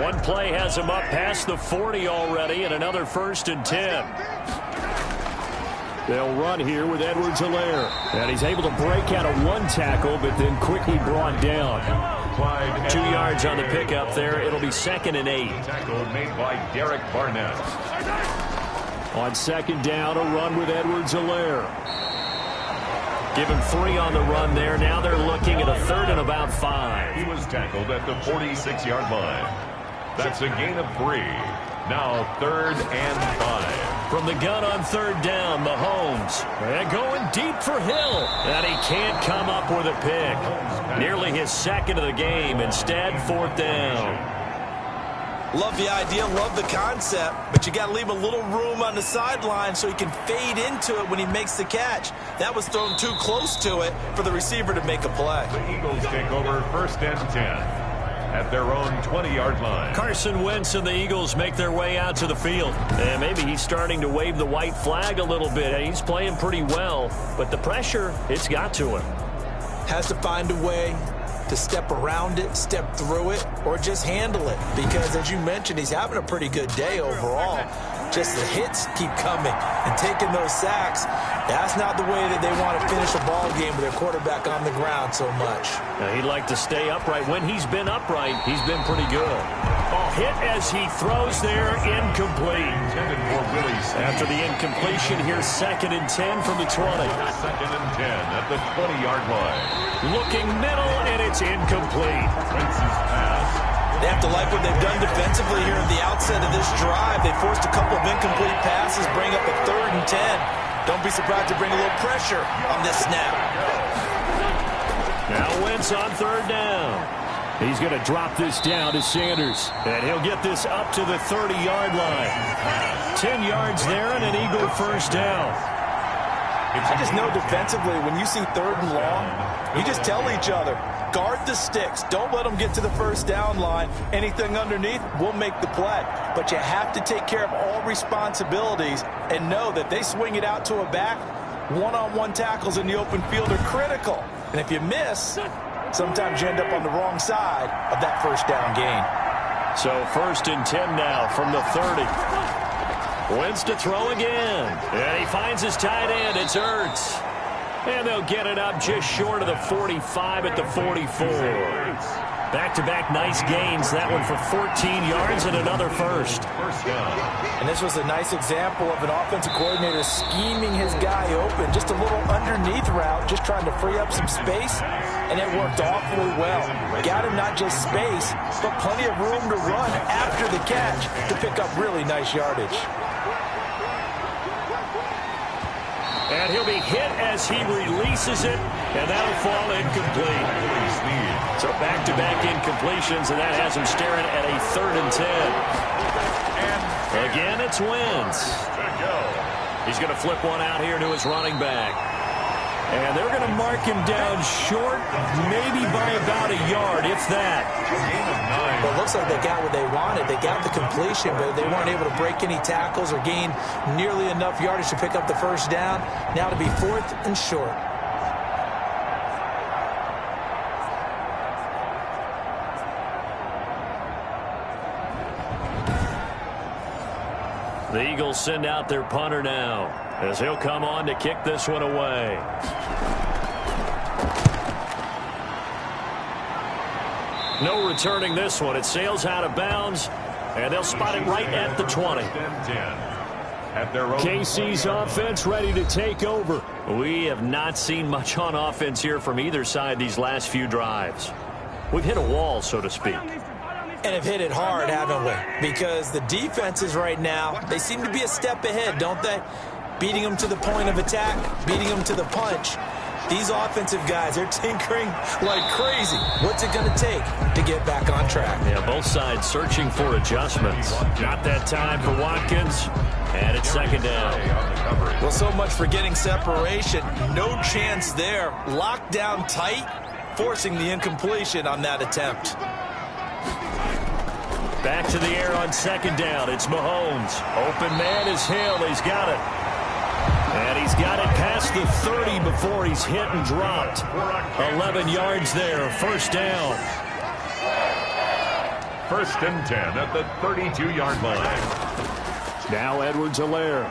One play has him up past the 40 already, and another 1st and 10. They'll run here with Edwards-Helaire. And he's able to break out of one tackle, but then quickly brought down. 2 yards on the pickup there. It'll be 2nd and 8. Tackle made by Derek Barnett. On 2nd down, a run with Edwards-Helaire. Give him 3 on the run there. Now they're looking at a 3rd and about 5. He was tackled at the 46-yard line. That's a gain of 3. Now 3rd and 5. From the gun on 3rd down, Mahomes. And going deep for Hill. And he can't come up with a pick. Nearly his 2nd of the game. Instead, 4th down. Love the idea, love the concept, but you got to leave a little room on the sideline so he can fade into it when he makes the catch. That was thrown too close to it for the receiver to make a play. The Eagles take over 1st and 10 at their own 20-yard line. Carson Wentz and the Eagles make their way out to the field. And maybe he's starting to wave the white flag a little bit. He's playing pretty well, but the pressure, it's got to him. Has to find a way to step around it, step through it, or just handle it. Because, as you mentioned, he's having a pretty good day overall. Just the hits keep coming and taking those sacks. That's not the way that they want to finish a ball game with their quarterback on the ground so much. Now, he'd like to stay upright. When he's been upright, he's been pretty good. Hit as he throws there, incomplete. Intended for Willie Snead. After the incompletion here, 2nd and 10 from the 20. 2nd and 10 at the 20-yard line. Looking middle, and it's incomplete. Wentz's pass. They have to like what they've done defensively here at the outset of this drive. They forced a couple of incomplete passes, bring up a 3rd and 10. Don't be surprised to bring a little pressure on this snap. Now Wentz on 3rd down. He's going to drop this down to Sanders. And he'll get this up to the 30-yard line. 10 yards there and an Eagle 1st down. I just know defensively, when you see 3rd and long, you just tell each other, guard the sticks. Don't let them get to the 1st down line. Anything underneath will make the play. But you have to take care of all responsibilities and know that they swing it out to a back. One-on-one tackles in the open field are critical. And if you miss, sometimes you end up on the wrong side of that 1st down gain. So 1st and 10 now from the 30. Wentz to throw again. And he finds his tight end. It's Ertz. And they'll get it up just short of the 45 at the 44. Back-to-back nice gains. That one for 14 yards and another 1st. And this was a nice example of an offensive coordinator scheming his guy open. Just a little underneath route, just trying to free up some space. And it worked awfully well. Got him not just space, but plenty of room to run after the catch to pick up really nice yardage. And he'll be hit as he releases it, and that'll fall incomplete. So back-to-back incompletions, and that has him staring at a 3rd and 10. Again, it's Wentz. He's going to flip one out here to his running back. And they're going to mark him down short, maybe by about a yard, if that. Well, it looks like they got what they wanted. They got the completion, but they weren't able to break any tackles or gain nearly enough yardage to pick up the 1st down. Now to be 4th and short. The Eagles send out their punter now, as he'll come on to kick this one away. No returning this one. It sails out of bounds, and they'll spot it right at the 20. KC's offense ready to take over. We have not seen much on offense here from either side these last few drives. We've hit a wall, so to speak. And have hit it hard, haven't we? Because the defenses right now, they seem to be a step ahead, don't they? Beating them to the point of attack, beating them to the punch. These offensive guys, they're tinkering like crazy. What's it going to take to get back on track? Yeah, both sides searching for adjustments. Not that time for Watkins, and it's 2nd down. Well, so much for getting separation. No chance there. Locked down tight, forcing the incompletion on that attempt. Back to the air on 2nd down. It's Mahomes. Open man is Hill. He's got it. And he's got it past the 30 before he's hit and dropped. 11 yards there. 1st down. First and 10 at the 32-yard line. Now Edwards-Helaire.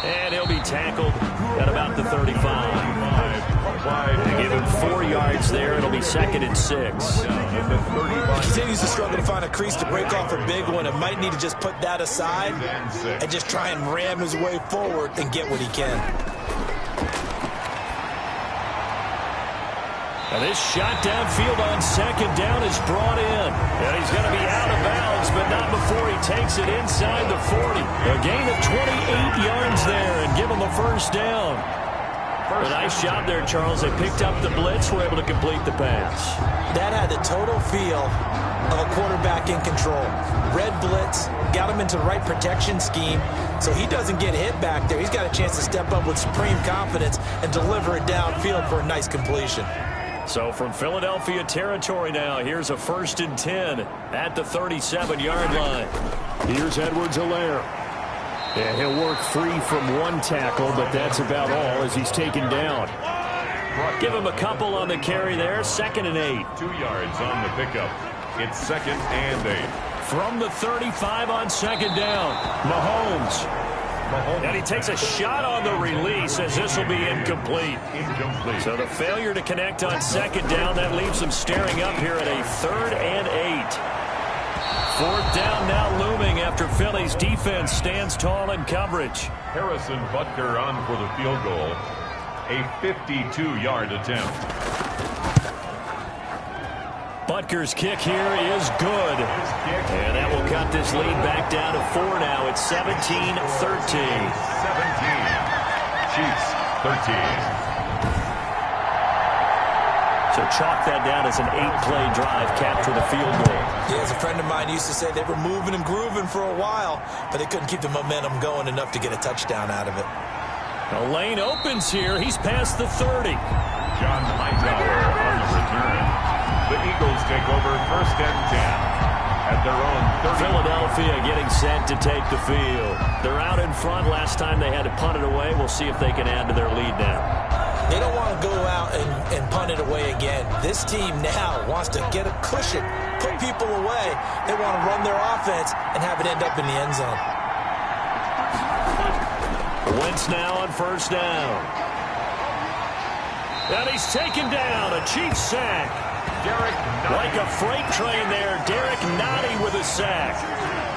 And he'll be tackled at about the 35. They give him 4 yards there. It'll be 2nd and 6. He continues to struggle to find a crease to break off a big one, and might need to just put that aside and just try and ram his way forward and get what he can. And this shot downfield on 2nd down is brought in. And he's going to be out of bounds, but not before he takes it inside the 40. A gain of 28 yards there and give him a first down. A nice job there, Charles. They picked up the blitz, were able to complete the pass. That had the total feel of a quarterback in control. Red blitz, got him into the right protection scheme, so he doesn't get hit back there. He's got a chance to step up with supreme confidence and deliver it downfield for a nice completion. So from Philadelphia territory now, here's a 1st and 10 at the 37-yard line. Here's Edwards-Helaire. And he'll work free from 1 tackle, but that's about all as he's taken down. Give him a couple on the carry there. 2nd and 8. 2 yards on the pickup. It's 2nd and 8. From the 35 on 2nd down, Mahomes. And he takes a shot on the release as this will be incomplete. So the failure to connect on 2nd down, that leaves them staring up here at a 3rd and 8. 4th down now looming after Philly's defense stands tall in coverage. Harrison Butker on for the field goal. A 52-yard attempt. Butker's kick here is good. And that will cut this lead back down to 4 now. It's 17-13. 17. Chiefs 13. So chalk that down as an 8-play drive, capture the field goal. Yeah, as a friend of mine used to say, they were moving and grooving for a while, but they couldn't keep the momentum going enough to get a touchdown out of it. The lane opens here. He's past the 30. John Hightower on the return. The Eagles take over 1st and 10 at their own 30. Philadelphia getting set to take the field. They're out in front. Last time they had to punt it away. We'll see if they can add to their lead now. They don't want to go out and punt it away again. This team now wants to get a cushion, put people away. They want to run their offense and have it end up in the end zone. Wentz now on 1st down. And he's taken down. A Chiefs sack. Like a freight train there. Derek Nottie with a sack.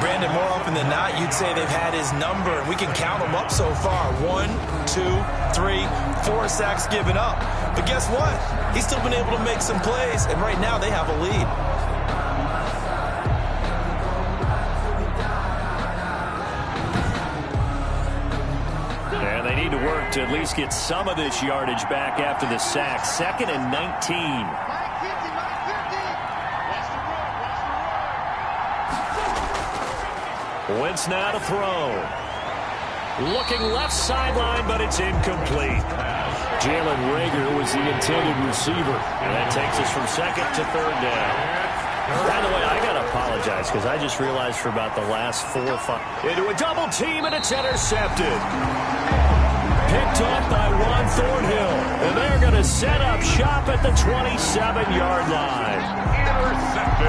Brandon, more often than not, you'd say they've had his number. We can count them up so far. 1, 2, 3, 4 sacks given up. But guess what? He's still been able to make some plays, and right now they have a lead. And they need to work to at least get some of this yardage back after the sack. 2nd and 19. Wentz now to throw. Looking left sideline, but it's incomplete. Jalen Reagor was the intended receiver. And that takes us from 2nd to 3rd down. By the way, I got to apologize because I just realized for about the last 4 or 5. Into a double team, and it's intercepted. Picked off by Juan Thornhill. And they're going to set up shop at the 27-yard line.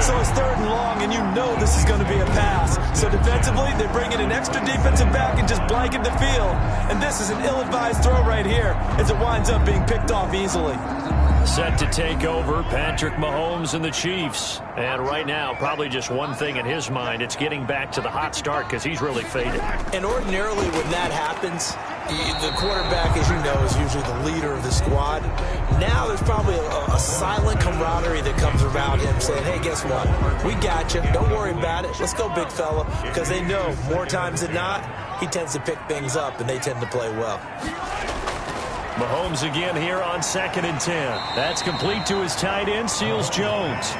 So it's 3rd and long, and you know this is going to be a pass. So defensively, they bring in an extra defensive back and just blanket the field. And this is an ill-advised throw right here as it winds up being picked off easily. Set to take over, Patrick Mahomes and the Chiefs. And right now, probably just one thing in his mind. It's getting back to the hot start because he's really faded. And ordinarily when that happens, the quarterback, as you know, is usually the leader of the squad. Now there's probably a silent camaraderie that comes around him saying, hey, guess what? We got you. Don't worry about it. Let's go, big fella. Because they know more times than not, he tends to pick things up, and they tend to play well. Mahomes again here on 2nd and 10. That's complete to his tight end, Seals Jones.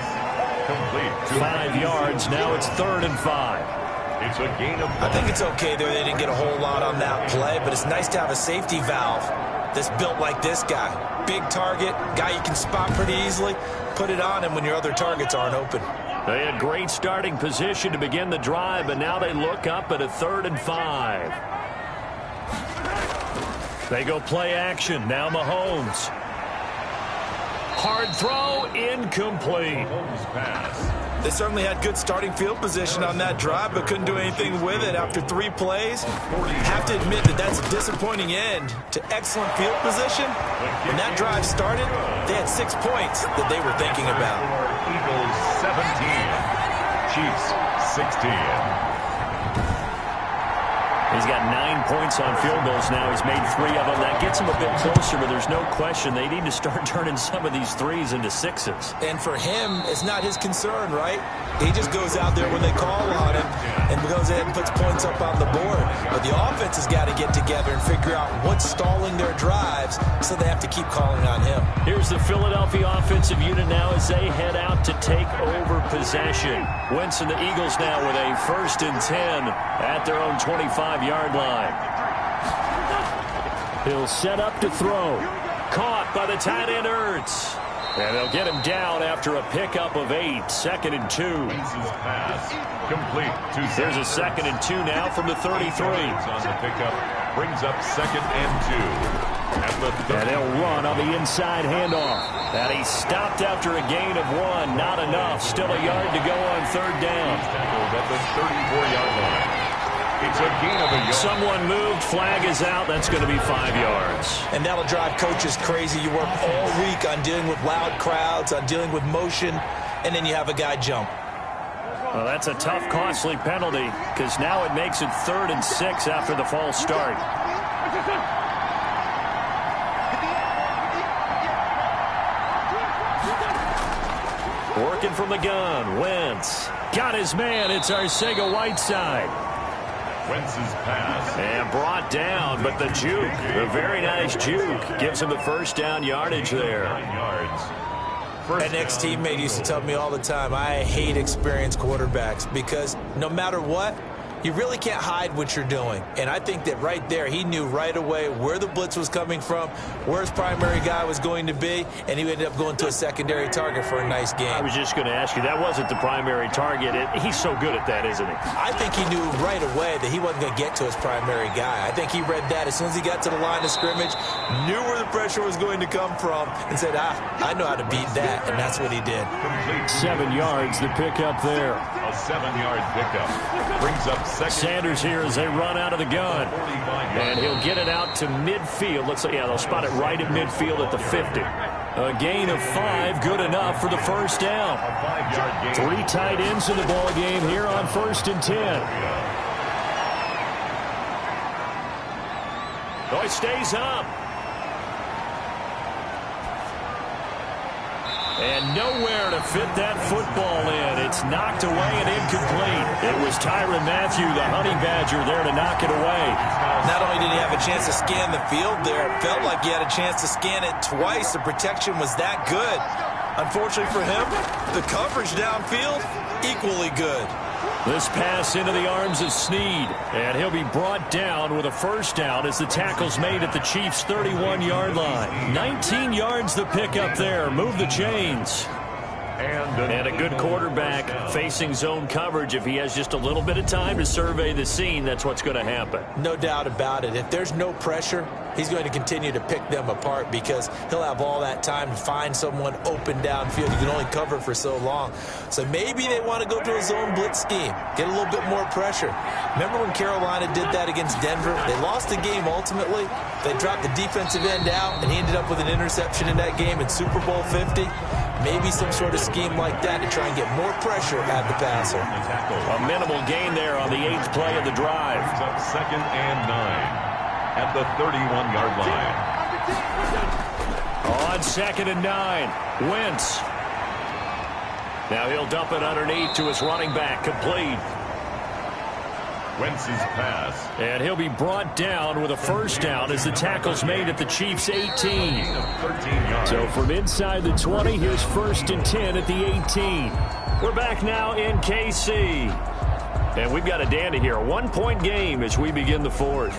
Complete. 5 yards. Now it's 3rd and 5. It's a gain of 5. I think it's okay there. They didn't get a whole lot on that play, but it's nice to have a safety valve that's built like this guy. Big target, guy you can spot pretty easily. Put it on him when your other targets aren't open. They had great starting position to begin the drive, but now they look up at a 3rd and 5. They go play action. Now Mahomes. Hard throw, incomplete. Mahomes pass They certainly had good starting field position on that drive, but couldn't do anything with it after 3 plays. Have to admit that that's a disappointing end to excellent field position. When that drive started, they had 6 points that they were thinking about. Eagles 17, Chiefs 16. He's got 9 points on field goals now. He's made 3 of them. That gets him a bit closer, but there's no question they need to start turning some of these threes into 6s. And for him, it's not his concern, right? He just goes out there when they call on him and goes ahead and puts points up on the board. But the offense has got to get together and figure out what's stalling their drives, so they have to keep calling on him. Here's the Philadelphia offensive unit now as they head out to take over possession. Wentz and the Eagles now with a 1st and 10 at their own 25-yard line. He'll set up to throw. Caught by the tight end Ertz. And they'll get him down after a pickup of 8. 2nd and 2. Wentz's pass complete. There's a 2nd and 2 now from the 33. On the pickup brings up 2nd and 2. At the And they'll run on the inside handoff. And he stopped after a gain of 1. Not enough. Still a yard to go on 3rd down. Tackled at the 34-yard line. It's a gain of a yard. Someone moved. Flag is out. That's going to be 5 yards. And that'll drive coaches crazy. You work all week on dealing with loud crowds, on dealing with motion, and then you have a guy jump. Well, that's a tough, costly penalty because now it makes it 3rd and 6 after the false start. Working from the gun. Wentz got his man. It's Arcega-Whiteside. Wentz's pass. And brought down, but the juke, a very nice juke, gives him the 1st down yardage there. 9 yards. An ex-teammate used to tell me all the time, I hate experienced quarterbacks because no matter what, you really can't hide what you're doing. And I think that right there, he knew right away where the blitz was coming from, where his primary guy was going to be, and he ended up going to a secondary target for a nice game. I was just going to ask you, that wasn't the primary target. He's so good at that, isn't he? I think he knew right away that he wasn't going to get to his primary guy. I think he read that as soon as he got to the line of scrimmage, knew where the pressure was going to come from, and said, I know how to beat that, and that's what he did. 7 yards, the pickup there. A 7-yard pickup brings up 2nd. Sanders here as they run out of the gun. And he'll get it out to midfield. Let's say, yeah, they'll spot it right at midfield at the 50. A gain of 5, good enough for the 1st down. A 5-yard gain. 3 tight ends in the ball game here on 1st and 10. Oh, he stays up. And nowhere to fit that football in. It's knocked away and incomplete. It was Tyrann Mathieu, the Honey Badger, there to knock it away. Not only did he have a chance to scan the field there, it felt like he had a chance to scan it twice. The protection was that good. Unfortunately for him, the coverage downfield, equally good. This pass into the arms of Snead, and he'll be brought down with a 1st down as the tackle's made at the Chiefs' 31-yard line. 19 yards the pickup there. Move the chains. And a good quarterback facing zone coverage. If he has just a little bit of time to survey the scene, that's what's going to happen. No doubt about it. If there's no pressure, he's going to continue to pick them apart because he'll have all that time to find someone open downfield. You can only cover for so long. So maybe they want to go to a zone blitz scheme, get a little bit more pressure. Remember when Carolina did that against Denver? They lost the game ultimately. They dropped the defensive end out, and he ended up with an interception in that game in Super Bowl 50. Maybe some sort of scheme like that to try and get more pressure at the passer. A minimal gain there on the 8th play of the drive. Brings up 2nd and 9 at the 31-yard line. On 2nd and 9, Wentz. Now he'll dump it underneath to his running back, complete. Wentz's pass. And he'll be brought down with a 1st down as the tackle's made at the Chiefs' 18. 13 yards. So from inside the 20, here's 1st and 10 at the 18. We're back now in KC. And we've got a dandy here. A 1-point game as we begin the 4th.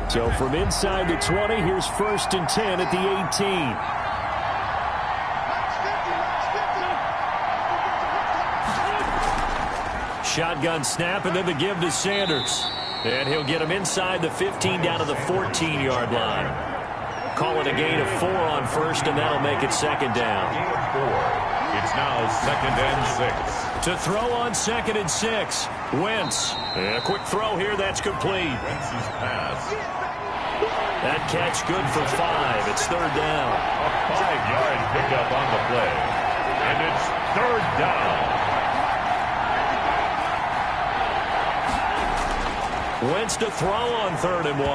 So from inside the 20, here's 1st and 10 at the 18. Shotgun snap, and then the give to Sanders. And he'll get him inside the 15 down to the 14-yard line. Call it a gain of 4 on 1st, and that'll make it 2nd down. Gain of 4. It's now 2nd and 6. To throw on 2nd and 6. Wentz. A quick throw here. That's complete. Wentz's pass. That catch good for 5. It's 3rd down. A 5-yard pickup on the play. And it's 3rd down. Wentz to throw on 3rd and 1.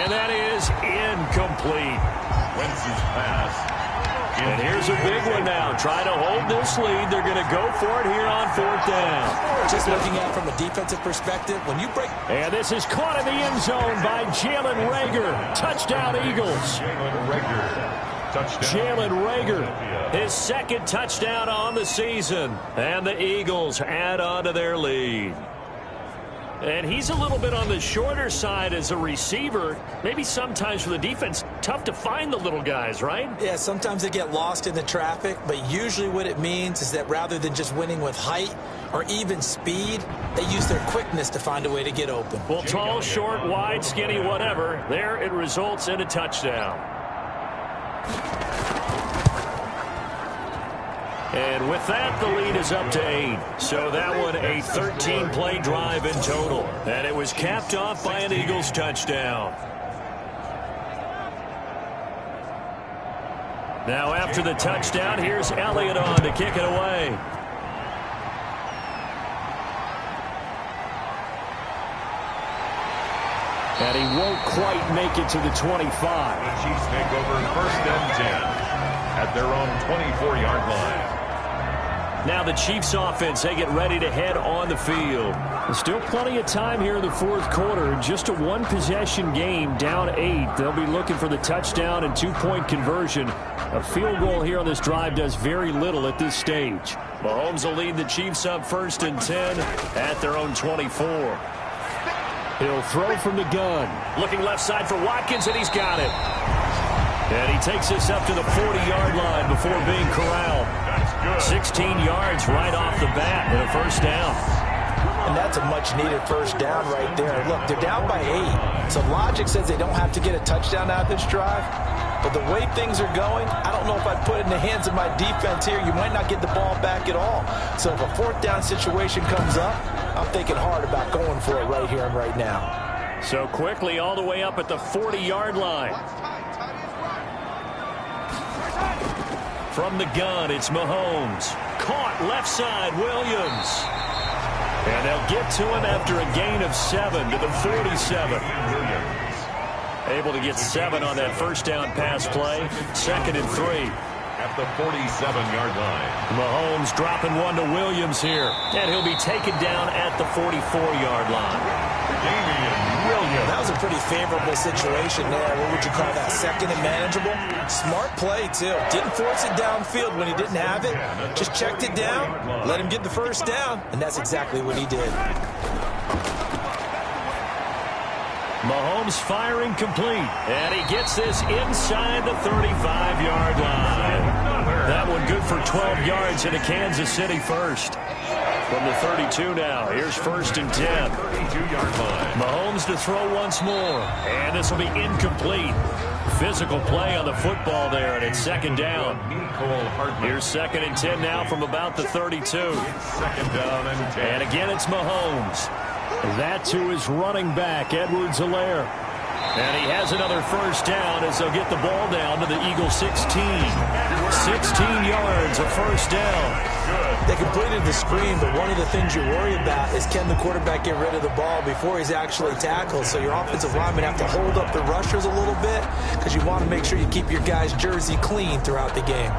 And that is incomplete. Wentz's pass. And here's a big one now. Try to hold this lead. They're going to go for it here on 4th down. Just looking at it from a defensive perspective, when you break... And this is caught in the end zone by Jalen Reagor. Touchdown, Eagles. Jalen Reagor. Touchdown. Jalen Reagor, his 2nd touchdown on the season. And the Eagles add on to their lead. And he's a little bit on the shorter side as a receiver. Maybe sometimes for the defense, tough to find the little guys, right? Yeah, sometimes they get lost in the traffic, but usually what it means is that rather than just winning with height or even speed, they use their quickness to find a way to get open. Well, tall, short, wide, skinny, whatever, there it results in a touchdown. And with that, the lead is up to 8. So that one a 13-play drive in total. And it was capped off by an Eagles touchdown. Now after the touchdown, here's Elliott on to kick it away. And he won't quite make it to the 25. The Chiefs take over 1st and 10 at their own 24-yard line. Now the Chiefs offense, they get ready to head on the field. There's still plenty of time here in the 4th quarter. Just a 1-possession game, down 8. They'll be looking for the touchdown and 2-point conversion. A field goal here on this drive does very little at this stage. Mahomes will lead the Chiefs up 1st and 10 at their own 24. He'll throw from the gun. Looking left side for Watkins, and he's got it. And he takes this up to the 40-yard line before being corralled. 16 yards right off the bat and a 1st down. And that's a much-needed 1st down right there. Look, they're down by 8. So logic says they don't have to get a touchdown out of this drive. But the way things are going, I don't know if I'd put it in the hands of my defense here. You might not get the ball back at all. So if a 4th down situation comes up, I'm thinking hard about going for it right here and right now. So quickly all the way up at the 40-yard line. From the gun, it's Mahomes. Caught left side, Williams. And they'll get to him after a gain of 7 to the 47. Able to get 7 on that 1st down pass play. 2nd and 3. At the 47-yard line. Mahomes dropping one to Williams here. And he'll be taken down at the 44-yard line. That was a pretty favorable situation there. What would you call that? 2nd and manageable? Smart play, too. Didn't force it downfield when he didn't have it. Just checked it down, let him get the 1st down, and that's exactly what he did. Mahomes firing complete. And he gets this inside the 35-yard line. That one good for 12 yards into Kansas City 1st. From the 32 now, here's 1st and 10. 32-yard line. Mahomes to throw once more. And this will be incomplete. Physical play on the football there, and it's 2nd down. Here's 2nd and 10 now from about the 32. 2nd down and 10. And again, it's Mahomes. That to his running back, Edwards-Helaire. And he has another 1st down as they'll get the ball down to the Eagles 16. 16 yards, a 1st down. They completed the screen, but one of the things you worry about is can the quarterback get rid of the ball before he's actually tackled. So your offensive linemen have to hold up the rushers a little bit because you want to make sure you keep your guy's jersey clean throughout the game.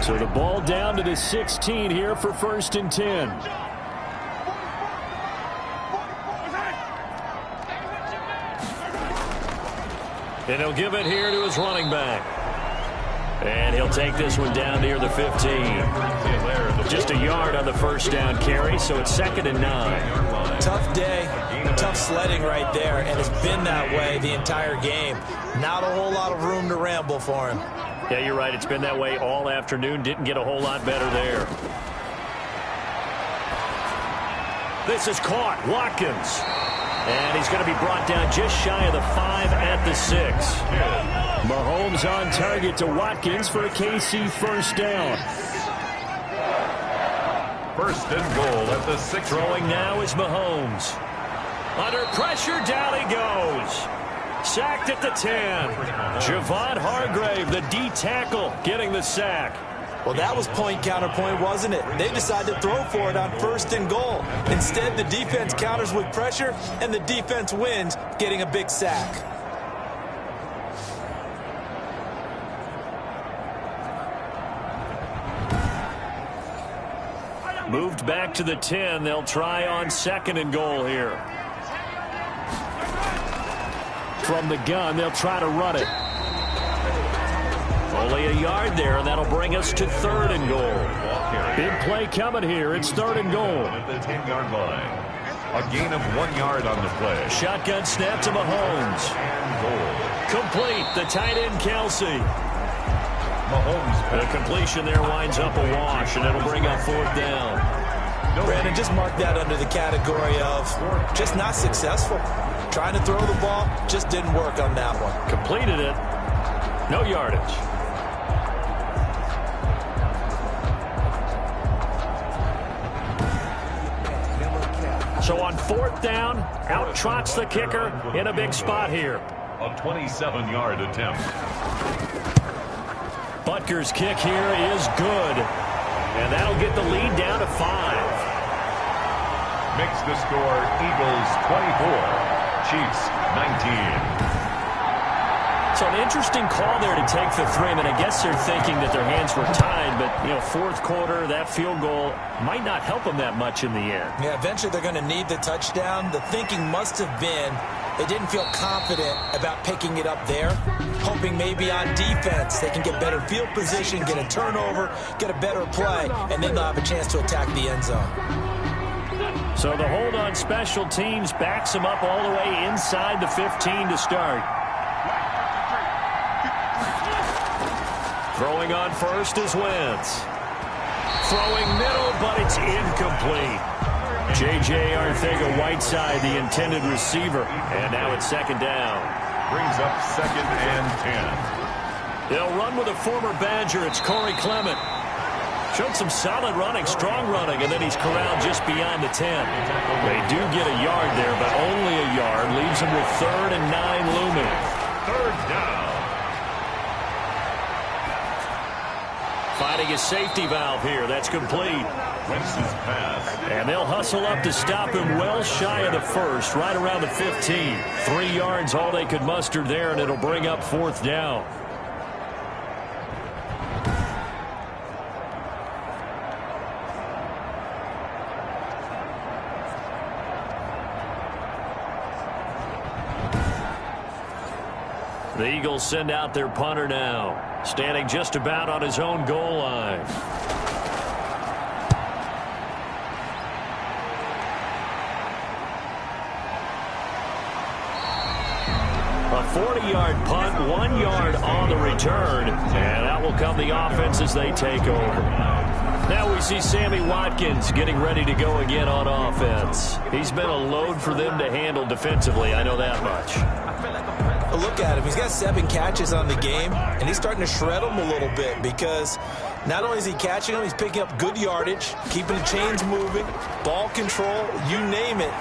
So the ball down to the 16 here for 1st and 10. And he'll give it here to his running back. And he'll take this one down near the 15. Just a yard on the 1st down carry, so it's 2nd and 9. Tough day, tough sledding right there, and it's been that way the entire game. Not a whole lot of room to ramble for him. Yeah, you're right. It's been that way all afternoon. Didn't get a whole lot better there. This is caught. Watkins. And he's going to be brought down just shy of the 5 at the 6. Mahomes on target to Watkins for a KC first down. First and goal at the 6. Throwing now is Mahomes. Under pressure, down he goes. Sacked at the 10. Javon Hargrave, the D tackle, getting the sack. Well, that was point counterpoint, wasn't it? They decided to throw for it on first and goal. Instead, the defense counters with pressure, and the defense wins, getting a big sack. Moved back to the 10. They'll try on second and goal here. From the gun, they'll try to run it. Only a yard there, and that'll bring us to third and goal. Big play coming here. It's third and goal. At the 10-yard line. A gain of 1 yard on the play. Shotgun snap to Mahomes. And goal. Complete. The tight end, Kelsey. Mahomes. The completion there winds up a wash, and it'll bring up fourth down. Brandon, just mark that under the category of just not successful. Trying to throw the ball, just didn't work on that one. Completed it. No yardage. So on fourth down, out trots the kicker in a big spot here. A 27-yard attempt. Butker's kick here is good. And that'll get the lead down to 5. Makes the score Eagles 24, Chiefs 19. So an interesting call there to take the 3. I mean, I guess they're thinking that their hands were tied, but, you know, fourth quarter, that field goal might not help them that much in the end. Yeah, eventually they're going to need the touchdown. The thinking must have been they didn't feel confident about picking it up there, hoping maybe on defense they can get better field position, get a turnover, get a better play, and then they'll have a chance to attack the end zone. So the hold on special teams backs them up all the way inside the 15 to start. Throwing on first is Wentz. Throwing middle, but it's incomplete. J.J. Arcega-Whiteside, the intended receiver. And now it's second down. Brings up second and 10. They'll run with a former Badger. It's Corey Clement. Showed some solid running, strong running, and then he's corralled just beyond the 10. They do get a yard there, but only a yard. Leaves them with 3rd and 9 looming. Third down. Finding a safety valve here. That's complete. Wentz's pass. And they'll hustle up to stop him well shy of the first, right around the 15. 3 yards all they could muster there, and it'll bring up fourth down. The Eagles send out their punter now, standing just about on his own goal line. A 40-yard punt, 1 yard on the return, and out will come the offense as they take over. Now we see Sammy Watkins getting ready to go again on offense. He's been a load for them to handle defensively, I know that much. Look at him. He's got 7 catches on the game, and he's starting to shred them a little bit because not only is he catching them, he's picking up good yardage, keeping the chains moving, ball control, you name it.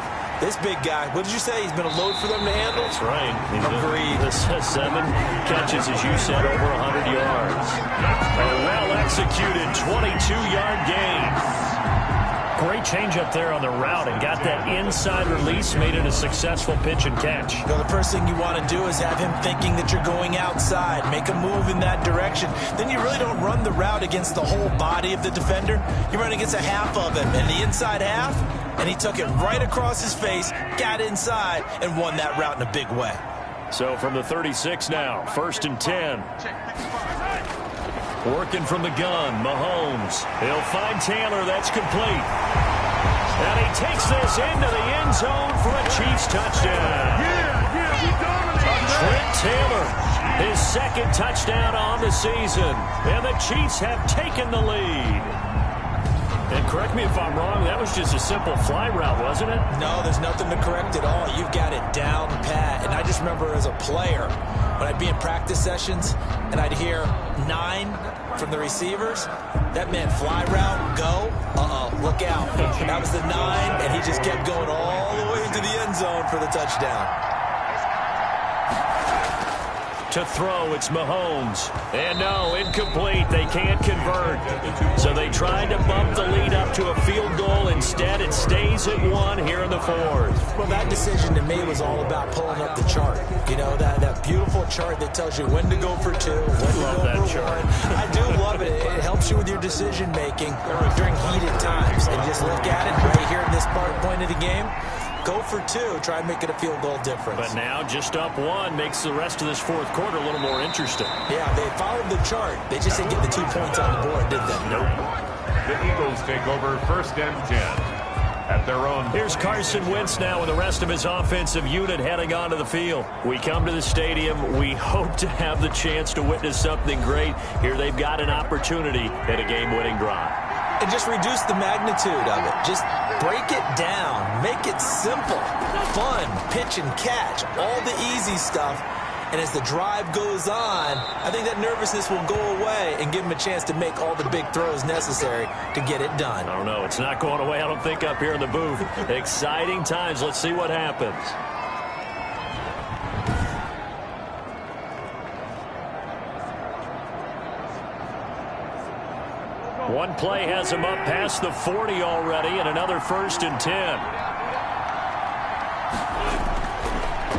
This big guy, what did you say? He's been a load for them to handle? That's right. Agreed. 7 catches, as you said, over 100 yards. A well-executed 22-yard gain. Great change up there on the route and got that inside release, made it a successful pitch and catch. You know, the first thing you want to do is have him thinking that you're going outside, make a move in that direction. Then you really don't run the route against the whole body of the defender. You run against a half of him, and the inside half, and he took it right across his face, got inside, and won that route in a big way. So from the 36 now, 1st and 10. Working from the gun, Mahomes. He'll find Taylor. That's complete. And he takes this into the end zone for a Chiefs touchdown. Trent Taylor, his 2nd touchdown on the season. And the Chiefs have taken the lead. And correct me if I'm wrong, that was just a simple fly route, wasn't it? No, there's nothing to correct at all. You've got it down pat. And I just remember as a player, when I'd be in practice sessions and I'd hear 9 from the receivers, that meant fly route, go, look out. That was the 9, and he just kept going all the way into the end zone for the touchdown. To throw, it's Mahomes. And no, incomplete. They can't convert. So they tried to bump the lead up to a field goal. Instead, it stays at 1 here in the 4th. Well, that decision to me was all about pulling up the chart. You know, that beautiful chart that tells you when to go for 2, when to go for 1. I do love it. It helps you with your decision-making during heated times. And just look at it right here in this point of the game. Go for 2. Try and make it a field goal difference. But now just up 1 makes the rest of this 4th quarter a little more interesting. Yeah, they followed the chart. They just didn't get the 2 points on the board, did they? Nope. The Eagles take over 1st and 10 at their own. Here's Carson Wentz now with the rest of his offensive unit heading onto the field. We come to the stadium. We hope to have the chance to witness something great. Here they've got an opportunity at a game-winning drive. And just reduce the magnitude of it. Just break it down. Make it simple. Fun. Pitch and catch. All the easy stuff. And as the drive goes on, I think that nervousness will go away and give them a chance to make all the big throws necessary to get it done. I don't know. It's not going away, I don't think, up here in the booth. Exciting times. Let's see what happens. One play has him up past the 40 already, and another 1st and 10.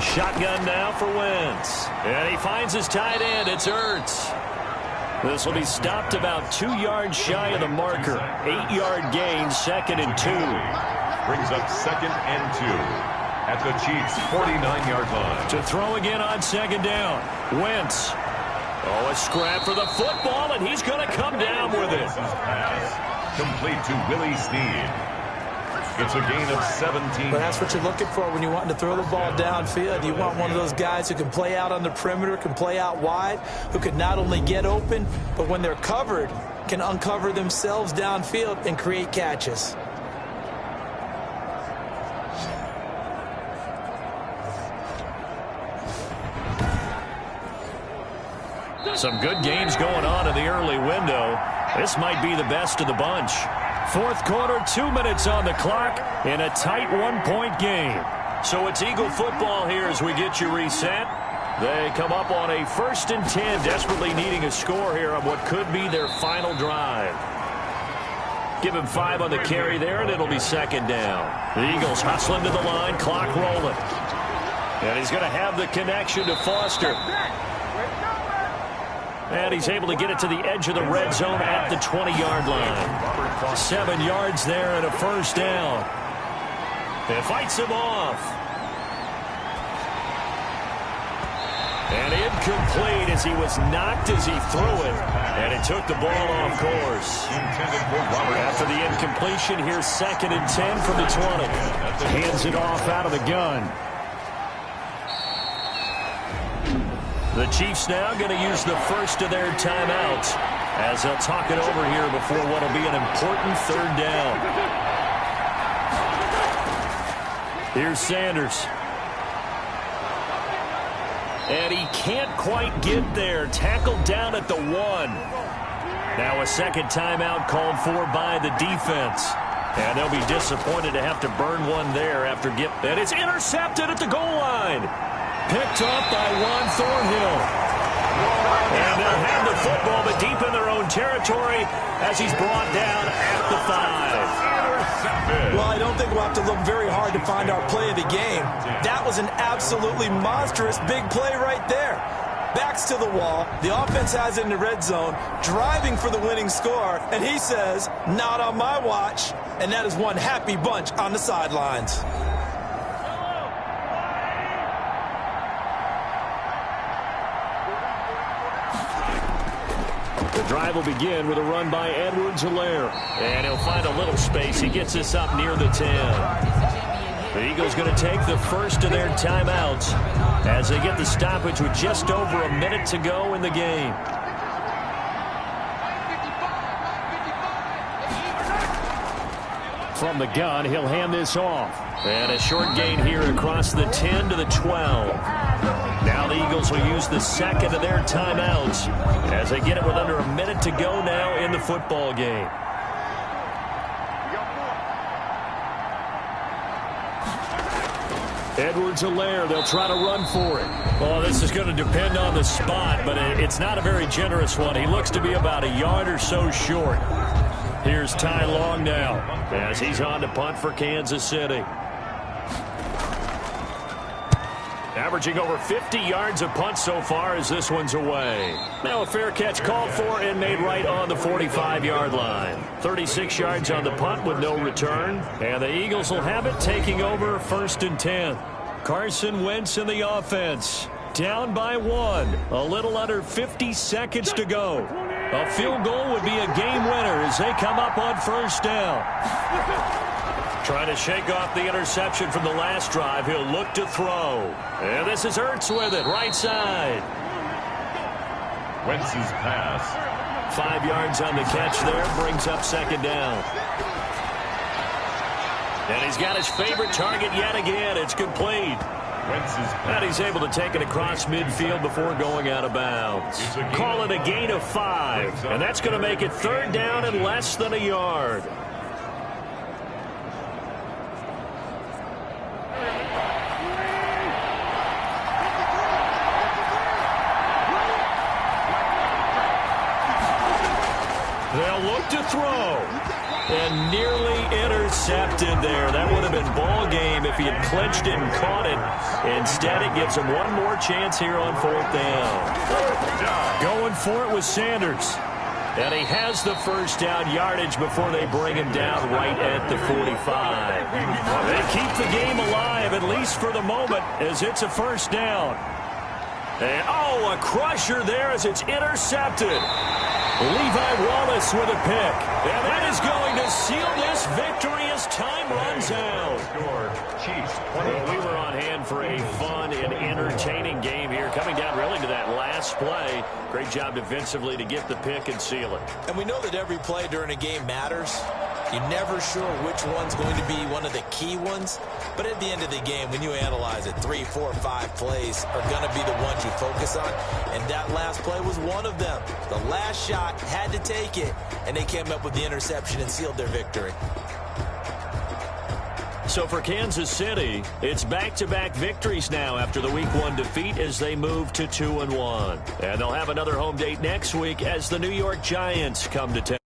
Shotgun now for Wentz. And he finds his tight end. It's Ertz. This will be stopped about 2 yards shy of the marker. 8-yard gain, 2nd and 2. Brings up 2nd and 2 at the Chiefs' 49-yard line. To throw again on 2nd down. Wentz. Oh, a scrap for the football, and he's going to come down with it. Pass complete to Willie Snead. It's a gain of 17. But that's what you're looking for when you want to throw the ball downfield. You want one of those guys who can play out on the perimeter, can play out wide, who can not only get open, but when they're covered, can uncover themselves downfield and create catches. Some good games going on in the early window. This might be the best of the bunch. 4th quarter, 2 minutes on the clock in a tight 1-point game. So it's Eagle football here as we get you reset. They come up on a 1st and 10, desperately needing a score here on what could be their final drive. Give him 5 on the carry there, and it'll be 2nd down. The Eagles hustling to the line, clock rolling. And he's going to have the connection to Foster. And he's able to get it to the edge of the red zone at the 20-yard line. 7 yards there and a 1st down. It fights him off. And incomplete as he was knocked as he threw it. And it took the ball off course. After the incompletion, here's 2nd and 10 from the 20. Hands it off out of the gun. The Chiefs now going to use the first of their timeouts as they'll talk it over here before what will be an important 3rd down. Here's Sanders. And he can't quite get there. Tackled down at the 1. Now a 2nd timeout called for by the defense. And they'll be disappointed to have to burn one there after and it's intercepted at the goal line. Picked off by Juan Thornhill. And they'll have the football, but deep in their own territory as he's brought down at the 5. Well, I don't think we'll have to look very hard to find our play of the game. That was an absolutely monstrous big play right there. Backs to the wall. The offense has it in the red zone, driving for the winning score, and he says, not on my watch. And that is one happy bunch on the sidelines. The drive will begin with a run by Edwards-Helaire. And he'll find a little space. He gets us up near the 10. The Eagles going to take the first of their timeouts as they get the stoppage with just over a minute to go in the game. From the gun, he'll hand this off. And a short gain here across the 10 to the 12. Now Now the Eagles will use the second of their timeouts as they get it with under a minute to go now in the football game. Edwards-Helaire, they'll try to run for it. Well, this is going to depend on the spot, but it's not a very generous one. He looks to be about a yard or so short. Here's Ty Long now as he's on to punt for Kansas City. Averaging over 50 yards a punt so far as this one's away. Now a fair catch called for and made right on the 45-yard line. 36 yards on the punt with no return. And the Eagles will have it taking over 1st and 10. Carson Wentz in the offense. Down by 1. A little under 50 seconds to go. A field goal would be a game winner as they come up on 1st down. Trying to shake off the interception from the last drive. He'll look to throw. And this is Ertz with it, right side. Wentz's pass. 5 yards on the catch there, brings up 2nd down. And he's got his favorite target yet again. It's complete. Wentz's pass. And he's able to take it across midfield before going out of bounds. Call it a gain of 5. And that's going to make it 3rd down and less than a yard. They'll look to throw. And nearly intercepted there. That would have been ball game if he had clinched it and caught it. Instead, it gives him one more chance here on 4th down. Going for it with Sanders. And he has the 1st down yardage before they bring him down right at the 45. They keep the game alive, at least for the moment, as it's a 1st down. And, a crusher there as it's intercepted. Levi Wallace with a pick. And that is going to seal this victory as time runs out. Well, we were on hand for a fun and entertaining game here. Coming down really to that last play. Great job defensively to get the pick and seal it. And we know that every play during a game matters. You're never sure which one's going to be one of the key ones. But at the end of the game, when you analyze it, 3, 4, 5 plays are going to be the ones you focus on. And that last play was one of them. The last shot had to take it, and they came up with the interception and sealed their victory. So for Kansas City, it's back-to-back victories now after the Week 1 defeat as they move to 2-1. And they'll have another home date next week as the New York Giants come to town.